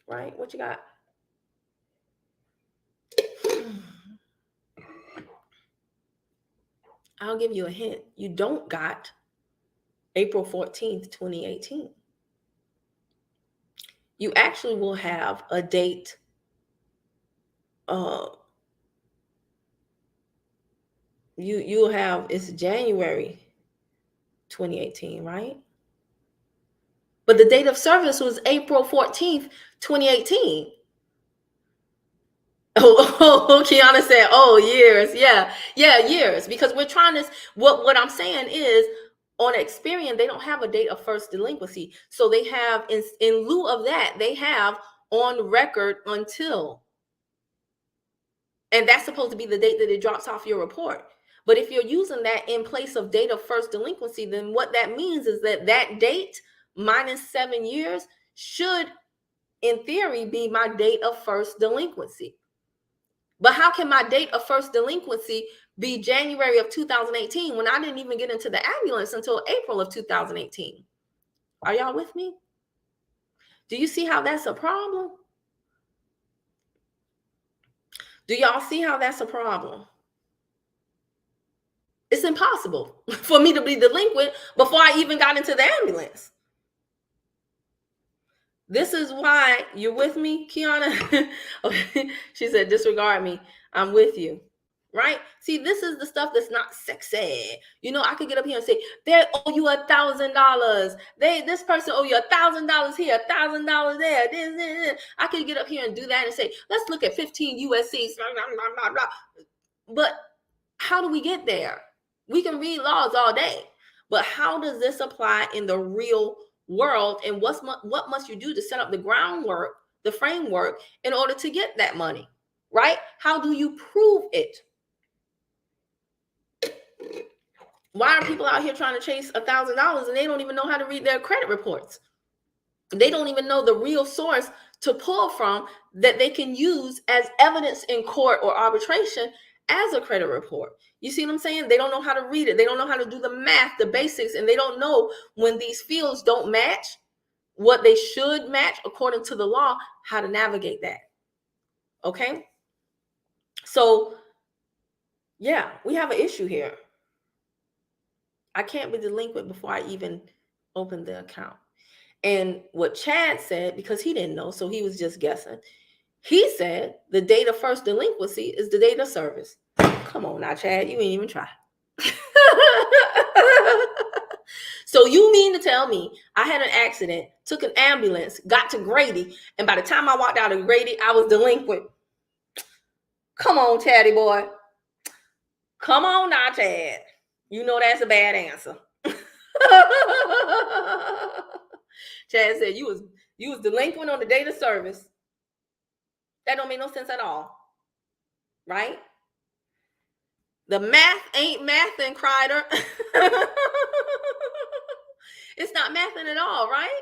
Right? What you got? I'll give you a hint. You don't got April 14th, 2018. You actually will have a date. You'll have, it's January 2018, right? But the date of service was April 14th, 2018. Oh, Kiana said, "Oh, years, yeah, years." Because we're trying to. What I'm saying is, on Experian, they don't have a date of first delinquency, so they have in lieu of that, they have on record until, and that's supposed to be the date that it drops off your report. But if you're using that in place of date of first delinquency, then what that means is that that date minus 7 years should, in theory, be my date of first delinquency. But how can my date of first delinquency be January of 2018 when I didn't even get into the ambulance until April of 2018? Are y'all with me? Do you see how that's a problem? Do y'all see how that's a problem? It's impossible for me to be delinquent before I even got into the ambulance. This is why, you're with me, Kiana? Okay. She said, disregard me. I'm with you. Right? See, this is the stuff that's not sexy. You know, I could get up here and say, they owe you $1,000. This person owe you $1,000 here, $1,000 there. This. I could get up here and do that and say, let's look at 15 USCs. Blah, blah, blah. But how do we get there? We can read laws all day, but how does this apply in the real world? And what must you do to set up the groundwork, the framework, in order to get that money, right? How do you prove it? Why are people out here trying to chase $1,000 and they don't even know how to read their credit reports? They don't even know the real source to pull from that they can use as evidence in court or arbitration as a credit report. You see what I'm saying? They don't know how to read it. They don't know how to do the math, the basics, and they don't know when these fields don't match what they should match according to the law, how to navigate that. Okay? So, yeah, we have an issue here. I can't be delinquent before I even open the account. And what Chad said, because he didn't know, so he was just guessing, he said the date of first delinquency is the date of service. Come on now, Chad, you ain't even try. So you mean to tell me I had an accident, took an ambulance, got to Grady, and by the time I walked out of Grady, I was delinquent? Come on, Chatty boy. Come on now, Chad. You know that's a bad answer. Chad said you was delinquent on the date of service. That don't make no sense at all, right? The math ain't mathing, Kreider. It's not mathing at all, right?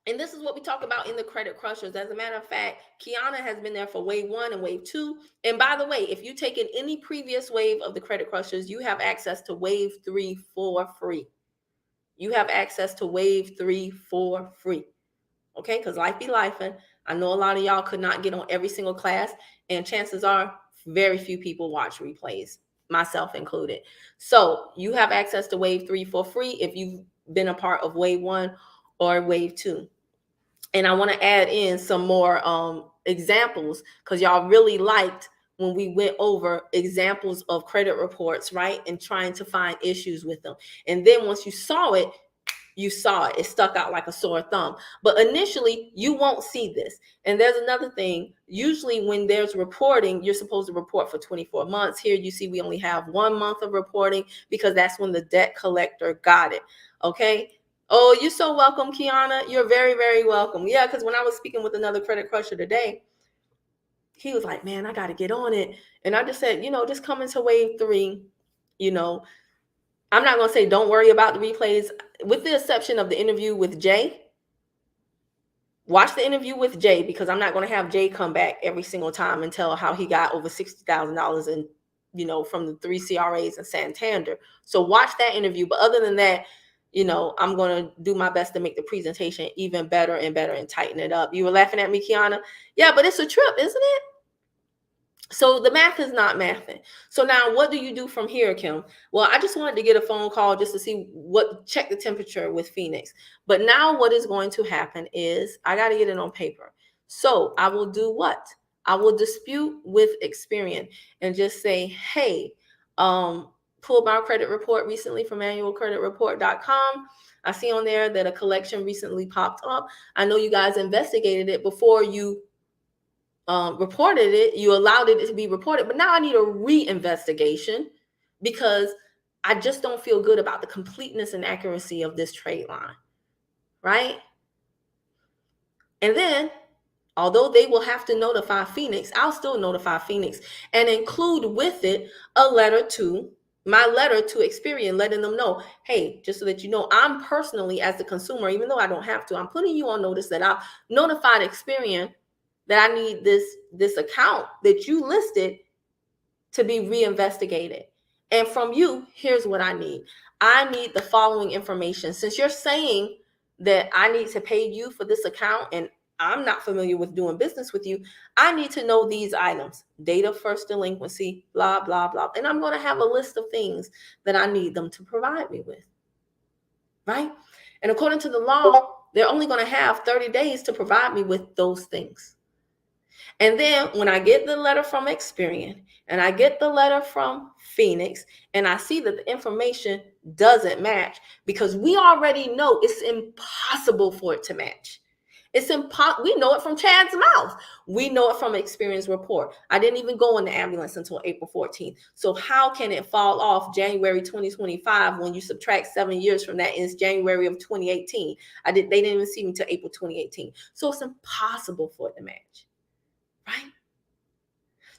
And this is what we talk about in the Credit Crushers. As a matter of fact, Kiana has been there for wave 1 and wave 2. And by the way, if you've taken any previous wave of the Credit Crushers, you have access to wave 3 for free. You have access to wave 3 for free. Okay, because life be lifing. I know a lot of y'all could not get on every single class, and chances are very few people watch replays, myself included. So you have access to wave 3 for free if you've been a part of wave 1 or wave 2. And I want to add in some more examples, because y'all really liked when we went over examples of credit reports, right? And trying to find issues with them. And then once you saw it, it stuck out like a sore thumb. But initially, you won't see this. And there's another thing. Usually when there's reporting, you're supposed to report for 24 months. Here you see we only have 1 month of reporting because that's when the debt collector got it. Okay. Oh, you're so welcome, Kiana. You're very, very welcome. Yeah, because when I was speaking with another credit crusher today, he was like, man, I got to get on it. And I just said, just come into wave 3, I'm not going to say don't worry about the replays, with the exception of the interview with Jay. Watch the interview with Jay, because I'm not going to have Jay come back every single time and tell how he got over $60,000 in, from the 3 CRAs in Santander. So watch that interview. But other than that, I'm going to do my best to make the presentation even better and better and tighten it up. You were laughing at me, Kiana? Yeah, but it's a trip, isn't it? So the math is not mathing. So now what do you do from here, Kim? Well, I just wanted to get a phone call just to see check the temperature with Phoenix. But now what is going to happen is I got to get it on paper. So I will do what? I will dispute with Experian and just say, hey, pulled my credit report recently from annualcreditreport.com. I see on there that a collection recently popped up. I know you guys investigated it before you reported it. You allowed it to be reported, but now I need a reinvestigation because I just don't feel good about the completeness and accuracy of this trade line, right? And then, although they will have to notify Phoenix, I'll still notify Phoenix and include with it a letter to my letter to Experian, letting them know, hey, just so that you know, I'm personally, as the consumer, even though I don't have to, I'm putting you on notice that I've notified Experian that I need this account that you listed to be reinvestigated. And from you, here's what I need. I need the following information. Since you're saying that I need to pay you for this account and I'm not familiar with doing business with you, I need to know these items: date of first delinquency, blah, blah, blah. And I'm going to have a list of things that I need them to provide me with, right? And according to the law, they're only going to have 30 days to provide me with those things. And then when I get the letter from Experian and I get the letter from Phoenix and I see that the information doesn't match, because we already know it's impossible for it to match. It's impossible. We know it from Chad's mouth. We know it from Experian's report. I didn't even go in the ambulance until April 14th. So how can it fall off January 2025 when you subtract 7 years from that and it's January of 2018? They didn't even see me until April 2018. So it's impossible for it to match. Right?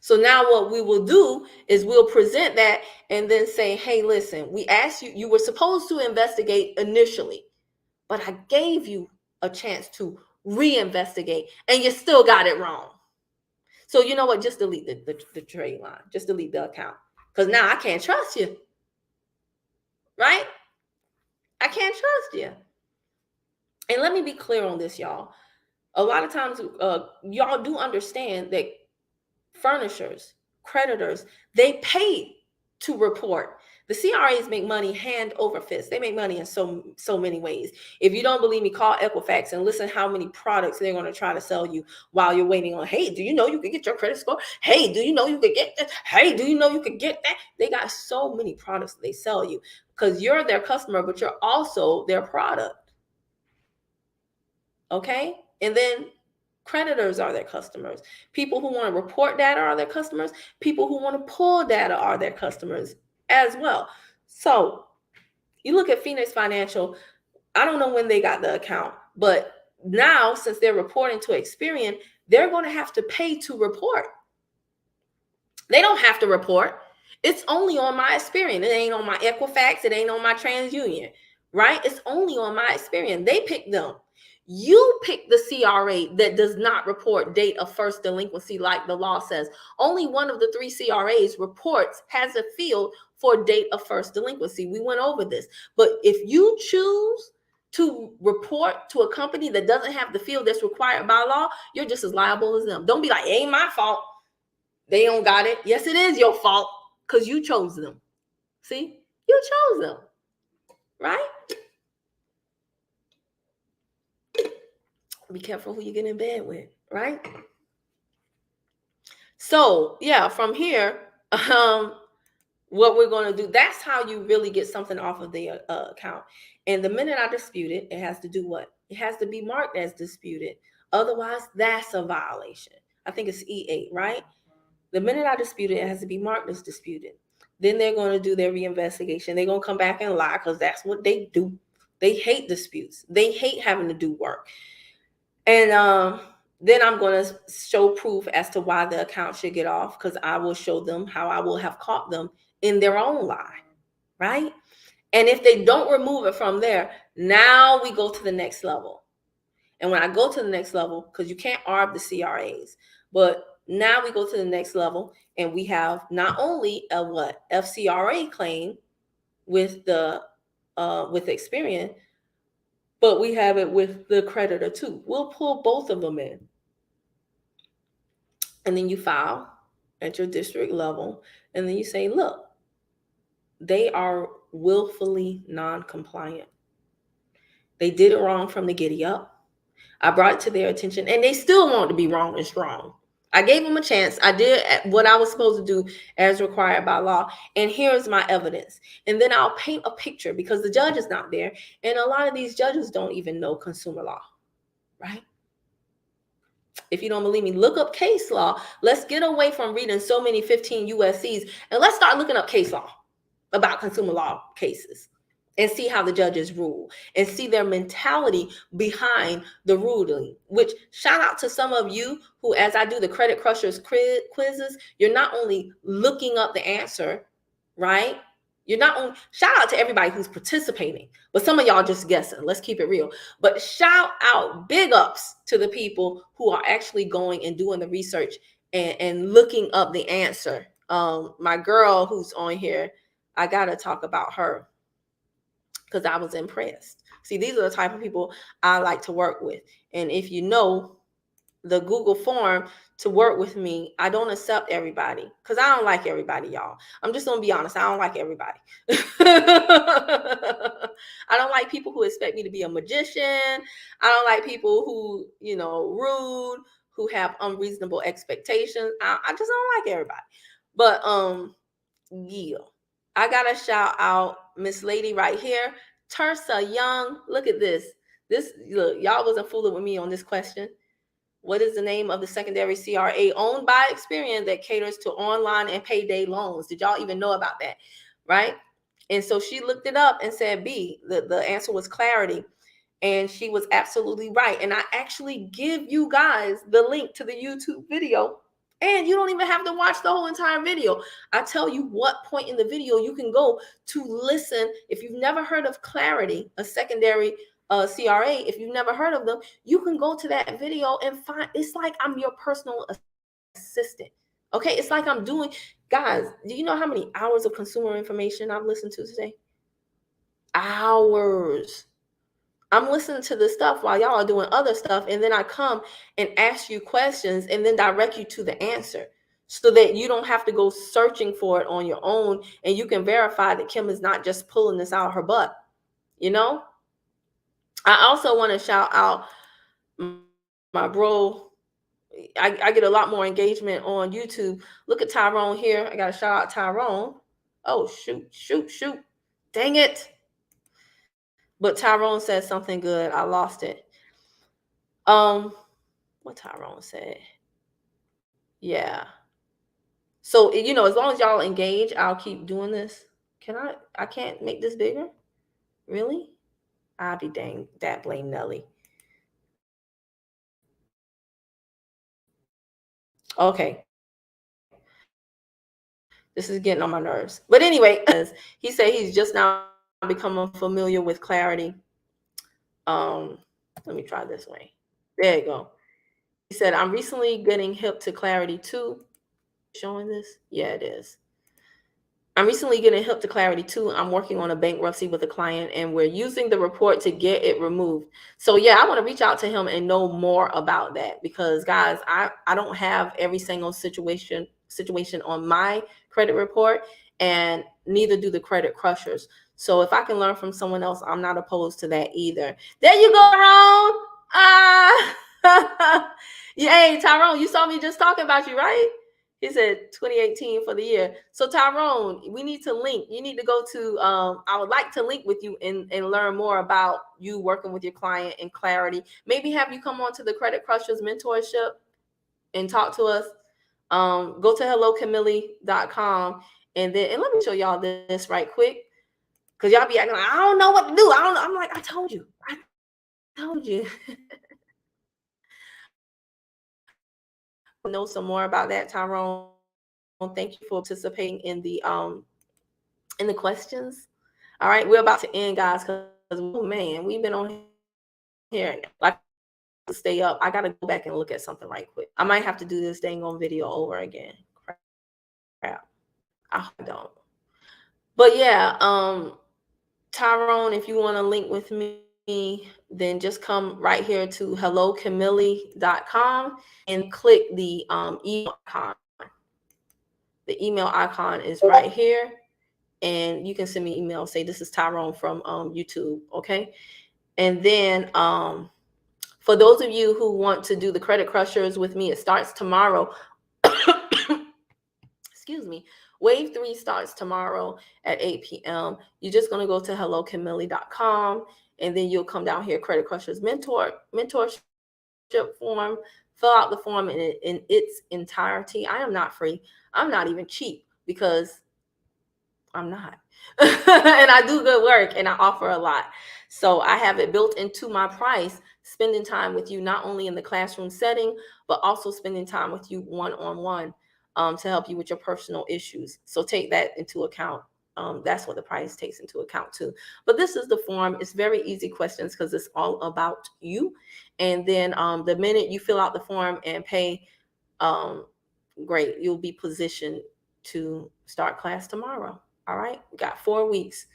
So now what we will do is we'll present that and then say, hey, listen, we asked you, you were supposed to investigate initially, but I gave you a chance to reinvestigate and you still got it wrong. So you know what? Just delete the trade line. Just delete the account. Because now I can't trust you. Right? I can't trust you. And let me be clear on this, y'all. A lot of times, y'all do understand that furnishers, creditors, they pay to report. The CRAs make money hand over fist. They make money in so many ways. If you don't believe me, call Equifax and listen how many products they're going to try to sell you while you're waiting on, hey, do you know you could get your credit score? Hey, do you know you could get that? Hey, do you know you could get that? They got so many products that they sell you because you're their customer, but you're also their product. Okay? And then creditors are their customers. People who want to report data are their customers. People who want to pull data are their customers as well. So you look at Phoenix Financial, I don't know when they got the account, but now since they're reporting to Experian, they're going to have to pay to report. They don't have to report. It's only on my Experian. It ain't on my Equifax. It ain't on my TransUnion, right? It's only on my Experian. They pick them. You pick the CRA that does not report date of first delinquency like the law says. Only one of the 3 CRAs has a field for date of first delinquency. We went over this. But if you choose to report to a company that doesn't have the field that's required by law, you're just as liable as them. Don't be like, it ain't my fault. They don't got it. Yes, it is your fault because you chose them. See? You chose them. Right? Be careful who you get in bed with, right? So yeah, from here, what we're going to do, that's how you really get something off of the account. And the minute I dispute it, it has to do what? It has to be marked as disputed. Otherwise, that's a violation. I think it's E8, right? The minute I dispute it, it has to be marked as disputed. Then they're going to do their reinvestigation. They're going to come back and lie because that's what they do. They hate disputes. They hate having to do work. And then I'm going to show proof as to why the account should get off, because I will show them how I will have caught them in their own lie, right? And if they don't remove it from there, now we go to the next level. And when I go to the next level, because you can't arb the CRAs, but now we go to the next level and we have not only a FCRA claim with the with Experian, but we have it with the creditor too. We'll pull both of them in. And then you file at your district level. And then you say, look, they are willfully non-compliant. They did it wrong from the giddy up. I brought it to their attention and they still want to be wrong and strong. I gave him a chance. I did what I was supposed to do as required by law. And here's my evidence. And then I'll paint a picture because the judge is not there. And a lot of these judges don't even know consumer law, right? If you don't believe me, look up case law. Let's get away from reading so many 15 USCs and let's start looking up case law about consumer law cases and see how the judges rule and see their mentality behind the ruling. Which, shout out to some of you who, as I do the Credit Crushers quizzes, you're not only looking up the answer, right? You're not only, shout out to everybody who's participating, but some of y'all just guessing. Let's keep it real. But shout out, big ups to the people who are actually going and doing the research and looking up the answer. My girl who's on here, I gotta talk about her because I was impressed. See, these are the type of people I like to work with. And if you know the Google form to work with me, I don't accept everybody because I don't like everybody, y'all. I'm just gonna be honest. I don't like everybody. I don't like people who expect me to be a magician. I don't like people who, rude, who have unreasonable expectations. I just don't like everybody. But yeah. I gotta shout out Miss Lady right here, Tersa Young. Look at this. Look, y'all wasn't fooling with me on this question. What is the name of the secondary CRA owned by Experian that caters to online and payday loans? Did y'all even know about that? Right? And so she looked it up and said B. The answer was Clarity. And she was absolutely right. And I actually give you guys the link to the YouTube video. And you don't even have to watch the whole entire video. I tell you what point in the video you can go to listen. If you've never heard of Clarity, a secondary CRA, if you've never heard of them, you can go to that video and find, it's like I'm your personal assistant. Okay, it's like I'm doing, guys, do you know how many hours of consumer information I've listened to today? Hours. I'm listening to this stuff while y'all are doing other stuff, and then I come and ask you questions and then direct you to the answer so that you don't have to go searching for it on your own, and you can verify that Kim is not just pulling this out of her butt. I also want to shout out my bro. I get a lot more engagement on YouTube. Look at Tyrone here. I got to shout out Tyrone. Oh, shoot. Dang it. But Tyrone said something good. I lost it. What Tyrone said. Yeah. So, as long as y'all engage, I'll keep doing this. I can't make this bigger? Really? I'll be dang that blame Nelly. Okay. This is getting on my nerves. But anyway, he said he's just now becoming familiar with Clarity. Let me try this way. There you go. He said, I'm recently getting hip to Clarity too. Showing this? Yeah, it is. I'm recently getting hip to Clarity too. I'm working on a bankruptcy with a client and we're using the report to get it removed. So yeah, I want to reach out to him and know more about that because guys, I don't have every single situation on my credit report and neither do the Credit Crushers. So if I can learn from someone else, I'm not opposed to that either. There you go, Tyrone. Yay, Tyrone, you saw me just talking about you, right? He said 2018 for the year. So Tyrone, we need to link. You need to go to, I would like to link with you and learn more about you working with your client and Clarity. Maybe have you come on to the Credit Crushers Mentorship and talk to us. Go to hellocamille.com and let me show y'all this right quick. Because y'all be acting like, I don't know what to do. I'm like, I told you. Know some more about that, Tyrone. Thank you for participating in the questions. All right, we're about to end, guys, because man, we've been on here like to stay up. I gotta go back and look at something right quick. I might have to do this dang on video over again. Crap. I don't. But yeah, Tyrone, if you want to link with me, then just come right here to hellocamille.com and click the email icon. The email icon is right here. And you can send me an email, say this is Tyrone from YouTube, okay? And then For those of you who want to do the Credit Crushers with me, it starts tomorrow. Excuse me. Wave 3 starts tomorrow at 8 p.m. You're just going to go to hellokimillie.com, and then you'll come down here, Credit Crushers Mentorship form, fill out the form in its entirety. I am not free. I'm not even cheap, because I'm not. And I do good work and I offer a lot. So I have it built into my price, spending time with you, not only in the classroom setting, but also spending time with you one-on-one, to help you with your personal issues. So take that into account. That's what the price takes into account too. But this is the form. It's very easy questions because it's all about you. And then the minute you fill out the form and pay, great, you'll be positioned to start class tomorrow. All right, we got 4 weeks.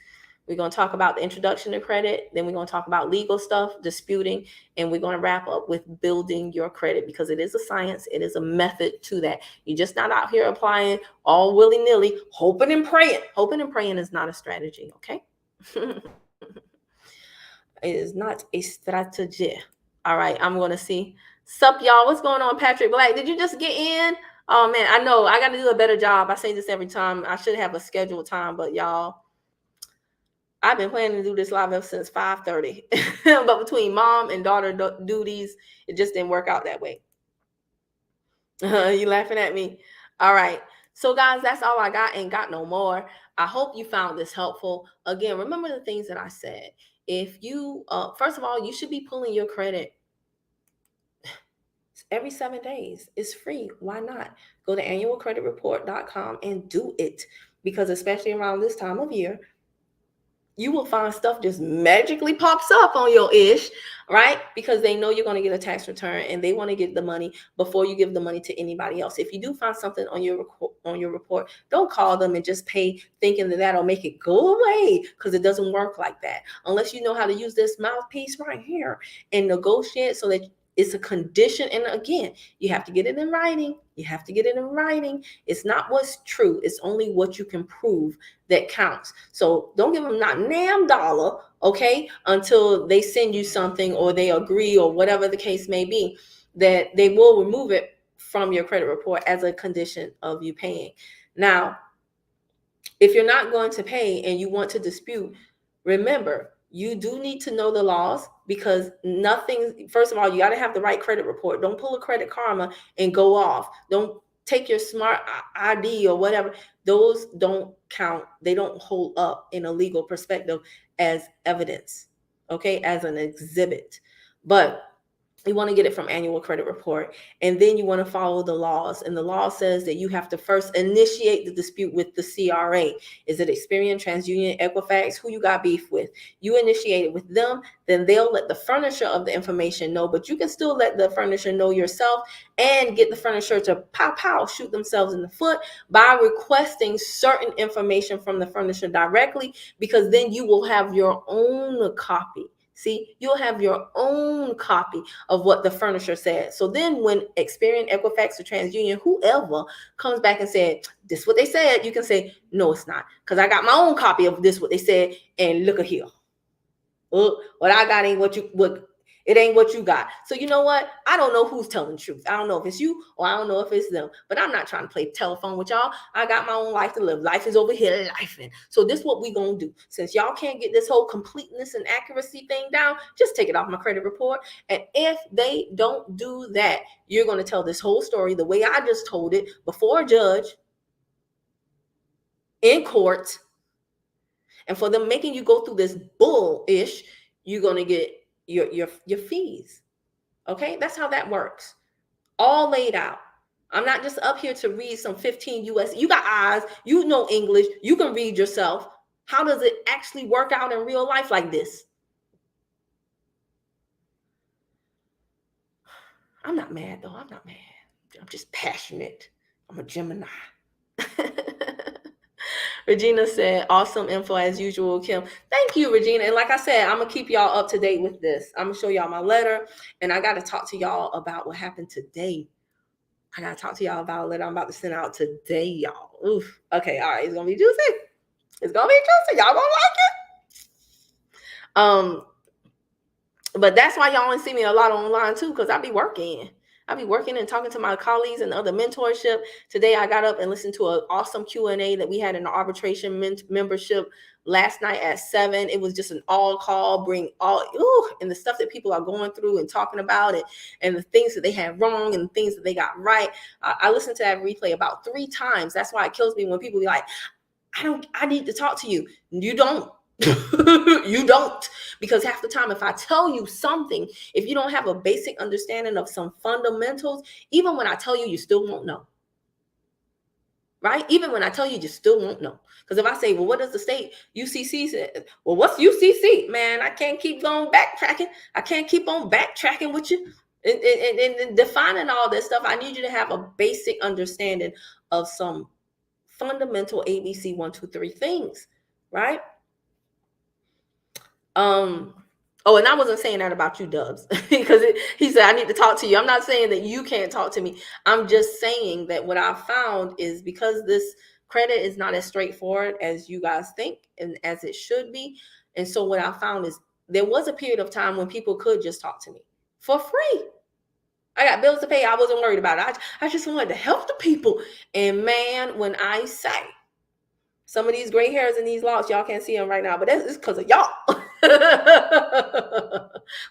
We're going to talk about the introduction to credit. Then we're going to talk about legal stuff, disputing, and we're going to wrap up with building your credit, because it is a science. It is a method to that. You're just not out here applying all willy-nilly, hoping and praying. Hoping and praying is not a strategy, okay? It is not a strategy. All right, I'm going to see. Sup, y'all? What's going on, Patrick Black? Did you just get in? Oh, man, I know. I got to do a better job. I say this every time. I should have a scheduled time, but y'all, I've been planning to do this live ever since 5:30. But between mom and daughter duties, it just didn't work out that way. You laughing at me? All right. So, guys, that's all I got. Ain't got no more. I hope you found this helpful. Again, remember the things that I said. If you, first of all, you should be pulling your credit every 7 days. It's free. Why not? Go to annualcreditreport.com and do it, because especially around this time of year, you will find stuff just magically pops up on your ish, right? Because they know you're going to get a tax return and they want to get the money before you give the money to anybody else. If you do find something on your report, don't call them and just pay thinking that that'll make it go away, because it doesn't work like that. Unless you know how to use this mouthpiece right here and negotiate so that it's a condition. And again, you have to get it in writing. You have to get it in writing. It's not what's true. It's only what you can prove that counts. So don't give them not damn dollar, okay, until they send you something or they agree or whatever the case may be, that they will remove it from your credit report as a condition of you paying. Now, if you're not going to pay and you want to dispute, remember, you do need to know the laws, because nothing, first of all, you got to have the right credit report. Don't pull a Credit Karma and go off. Don't take your smart ID or whatever. Those don't count. They don't hold up in a legal perspective as evidence, okay, as an exhibit. But you want to get it from Annual Credit Report, and then you want to follow the laws. And the law says that you have to first initiate the dispute with the CRA. Is it Experian, TransUnion, Equifax? Who you got beef with? You initiate it with them, then they'll let the furnisher of the information know, but you can still let the furnisher know yourself and get the furnisher to shoot themselves in the foot by requesting certain information from the furnisher directly, because then you will have your own copy. See, you'll have your own copy of what the furnisher said. So then when Experian, Equifax, or TransUnion, whoever comes back and said, this is what they said, you can say, no, it's not, because I got my own copy of this, what they said, and look at here. What I got ain't it ain't what you got. So you know what? I don't know who's telling the truth. I don't know if it's you or I don't know if it's them, but I'm not trying to play telephone with y'all. I got my own life to live. Life is over here lifing. So this is what we gonna do. Since y'all can't get this whole completeness and accuracy thing down, just take it off my credit report. And if they don't do that, you're gonna tell this whole story the way I just told it, before a judge, in court. And for them making you go through this bullish, you're gonna get your fees. Okay, that's how that works. All laid out. I'm not just up here to read some 15 US. You got eyes, you know English, you can read yourself. How does it actually work out in real life like this? I'm not mad though. I'm not mad. I'm just passionate. I'm a Gemini. Regina said, awesome info as usual, Kim. Thank you, Regina. And like I said, I'm going to keep y'all up to date with this. I'm going to show y'all my letter, and I got to talk to y'all about what happened today. I got to talk to y'all about a letter I'm about to send out today, y'all. Oof. Okay, all right. It's going to be juicy. It's going to be juicy. Y'all going to like it. But that's why y'all don't see me a lot online too, because I be working. I be working and talking to my colleagues and other mentorship. Today I got up and listened to an awesome Q&A that we had in the arbitration membership last night at 7. It was just an all call, bring all and the stuff that people are going through and talking about it, and the things that they had wrong and the things that they got right. I listened to that replay about 3 times. That's why it kills me when people be like, I need to talk to you. You don't. You don't, because half the time, if I tell you something, if you don't have a basic understanding of some fundamentals, even when I tell you, you still won't know. Right? Even when I tell you, you still won't know. Because if I say, well, what does the state UCC say? Well, what's UCC? Man, I can't keep going backtracking. I can't keep on backtracking with you and defining all this stuff. I need you to have a basic understanding of some fundamental ABC 1, 2, 3 things, right? And I wasn't saying that about you, Dubs, because he said I need to talk to you. I'm not saying that you can't talk to me. I'm just saying that what I found is, because this credit is not as straightforward as you guys think and as it should be. And so what I found is there was a period of time when people could just talk to me for free. I got bills to pay. I wasn't worried about it. I just wanted to help the people. And man, when I say some of these gray hairs and these locks, y'all can't see them right now, but that's because of y'all.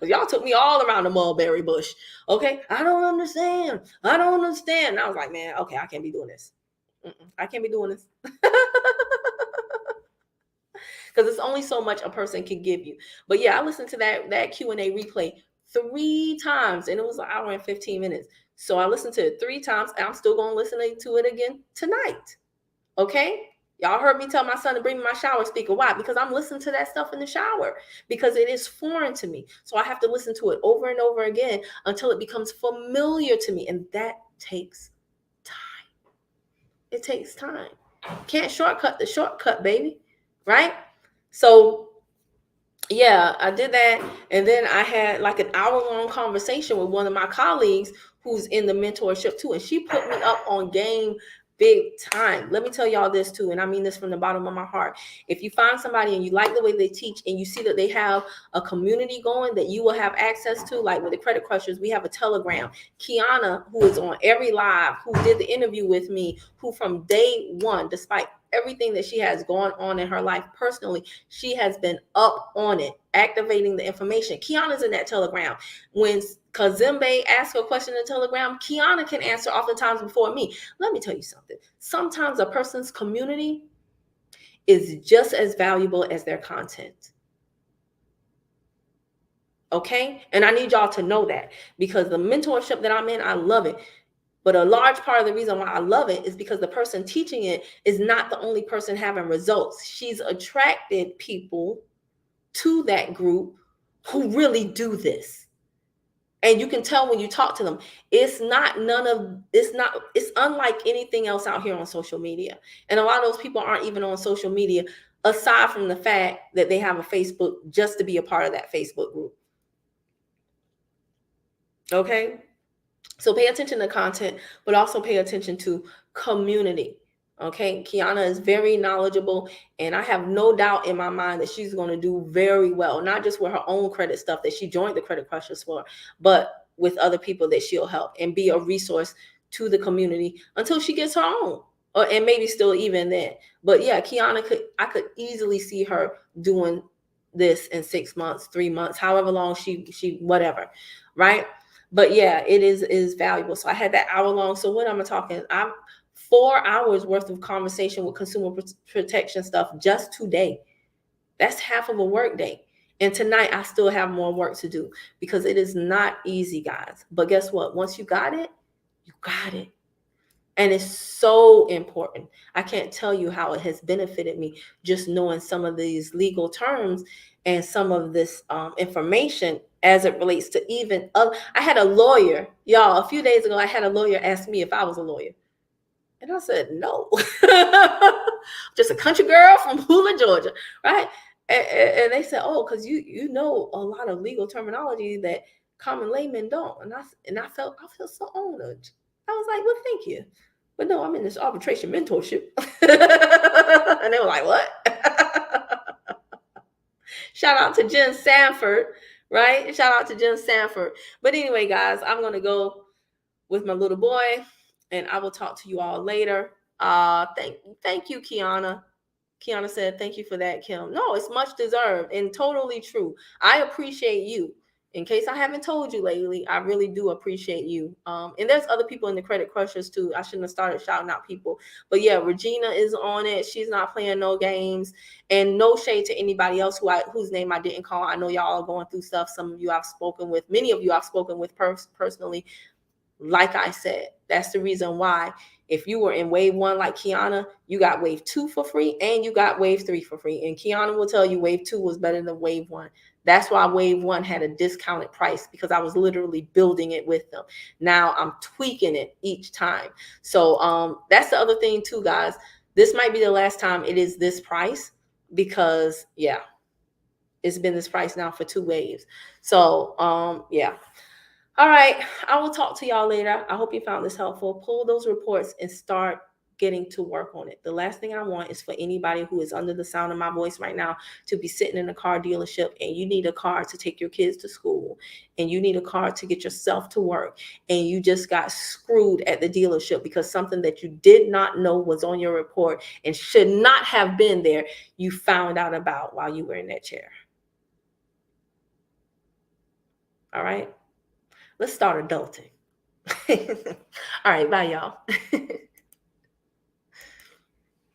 Y'all took me all around the mulberry bush. Okay, I don't understand. And I was like, man, okay, I can't be doing this. I can't be doing this. Because it's only so much a person can give you. But yeah, I listened to that Q&A replay 3 times, and it was an hour and 15 minutes. So I listened to it 3 times, and I'm still going to listen to it again tonight. Okay? Y'all heard me tell my son to bring me my shower speaker. Why? Because I'm listening to that stuff in the shower, because it is foreign to me. So I have to listen to it over and over again until it becomes familiar to me. And that takes time. It takes time. Can't shortcut the shortcut, baby. Right? So yeah, I did that. And then I had like an hour-long conversation with one of my colleagues who's in the mentorship too. And she put me up on game big time. Let me tell y'all this too, and I mean this from the bottom of my heart. If you find somebody and you like the way they teach, and you see that they have a community going that you will have access to, like with the Credit Crushers, we have a Telegram. Kiana, who is on every live, who did the interview with me, who from day one, despite everything that she has going on in her life personally, she has been up on it, activating the information. Kiana's in that Telegram. When Kazembe asks a question in Telegram, Kiana can answer oftentimes before me. Let me tell you something. Sometimes a person's community is just as valuable as their content. Okay? And I need y'all to know that, because the mentorship that I'm in, I love it. But a large part of the reason why I love it is because the person teaching it is not the only person having results. She's attracted people to that group who really do this. And you can tell when you talk to them, it's unlike anything else out here on social media. And a lot of those people aren't even on social media, aside from the fact that they have a Facebook just to be a part of that Facebook group. Okay? So pay attention to content, but also pay attention to community. Okay, Kiana is very knowledgeable, and I have no doubt in my mind that she's going to do very well, not just with her own credit stuff that she joined the Credit Crushers for, but with other people that she'll help and be a resource to the community until she gets her own, and maybe still even then. But yeah, I could easily see her doing this in 6 months, 3 months, however long she whatever, right? But yeah, it is valuable. So I had that hour long. So what am I talking? I'm 4 hours worth of conversation with consumer protection stuff just today. That's half of a work day. And tonight I still have more work to do, because it is not easy, guys. But guess what? Once you got it, you got it. And it's so important. I can't tell you how it has benefited me just knowing some of these legal terms and some of this information as it relates to even I had a lawyer, y'all, a few days ago, I had a lawyer ask me if I was a lawyer. And I said, no, just a country girl from Hula, Georgia, right? And they said, oh, because you know a lot of legal terminology that common laymen don't. And I felt so honored. I was like, well, thank you. But no, I'm in this arbitration mentorship. And they were like, what? Shout out to Jen Sanford, Right? Shout out to Jen Sanford. But anyway, guys, I'm going to go with my little boy, and I will talk to you all later. Thank you, Kiana. Kiana said, thank you for that, Kim. No, it's much deserved and totally true. I appreciate you. In case I haven't told you lately, I really do appreciate you. And there's other people in the Credit Crushers too. I shouldn't have started shouting out people. But yeah, Regina is on it. She's not playing no games. And no shade to anybody else whose name I didn't call. I know y'all are going through stuff. Some of you I've spoken with. Many of you I've spoken with personally. Like I said, that's the reason why if you were in wave 1 like Kiana, you got wave 2 for free and you got wave 3 for free. And Kiana will tell you wave 2 was better than wave 1. That's why wave 1 had a discounted price, because I was literally building it with them. Now I'm tweaking it each time. So that's the other thing too, guys. This might be the last time it is this price, because yeah, it's been this price now for 2 waves. So yeah. All right. I will talk to y'all later. I hope you found this helpful. Pull those reports and start getting to work on it. The last thing I want is for anybody who is under the sound of my voice right now to be sitting in a car dealership, and you need a car to take your kids to school, and you need a car to get yourself to work, and you just got screwed at the dealership because something that you did not know was on your report and should not have been there, you found out about while you were in that chair. All right. Let's start adulting. All right. Bye, y'all.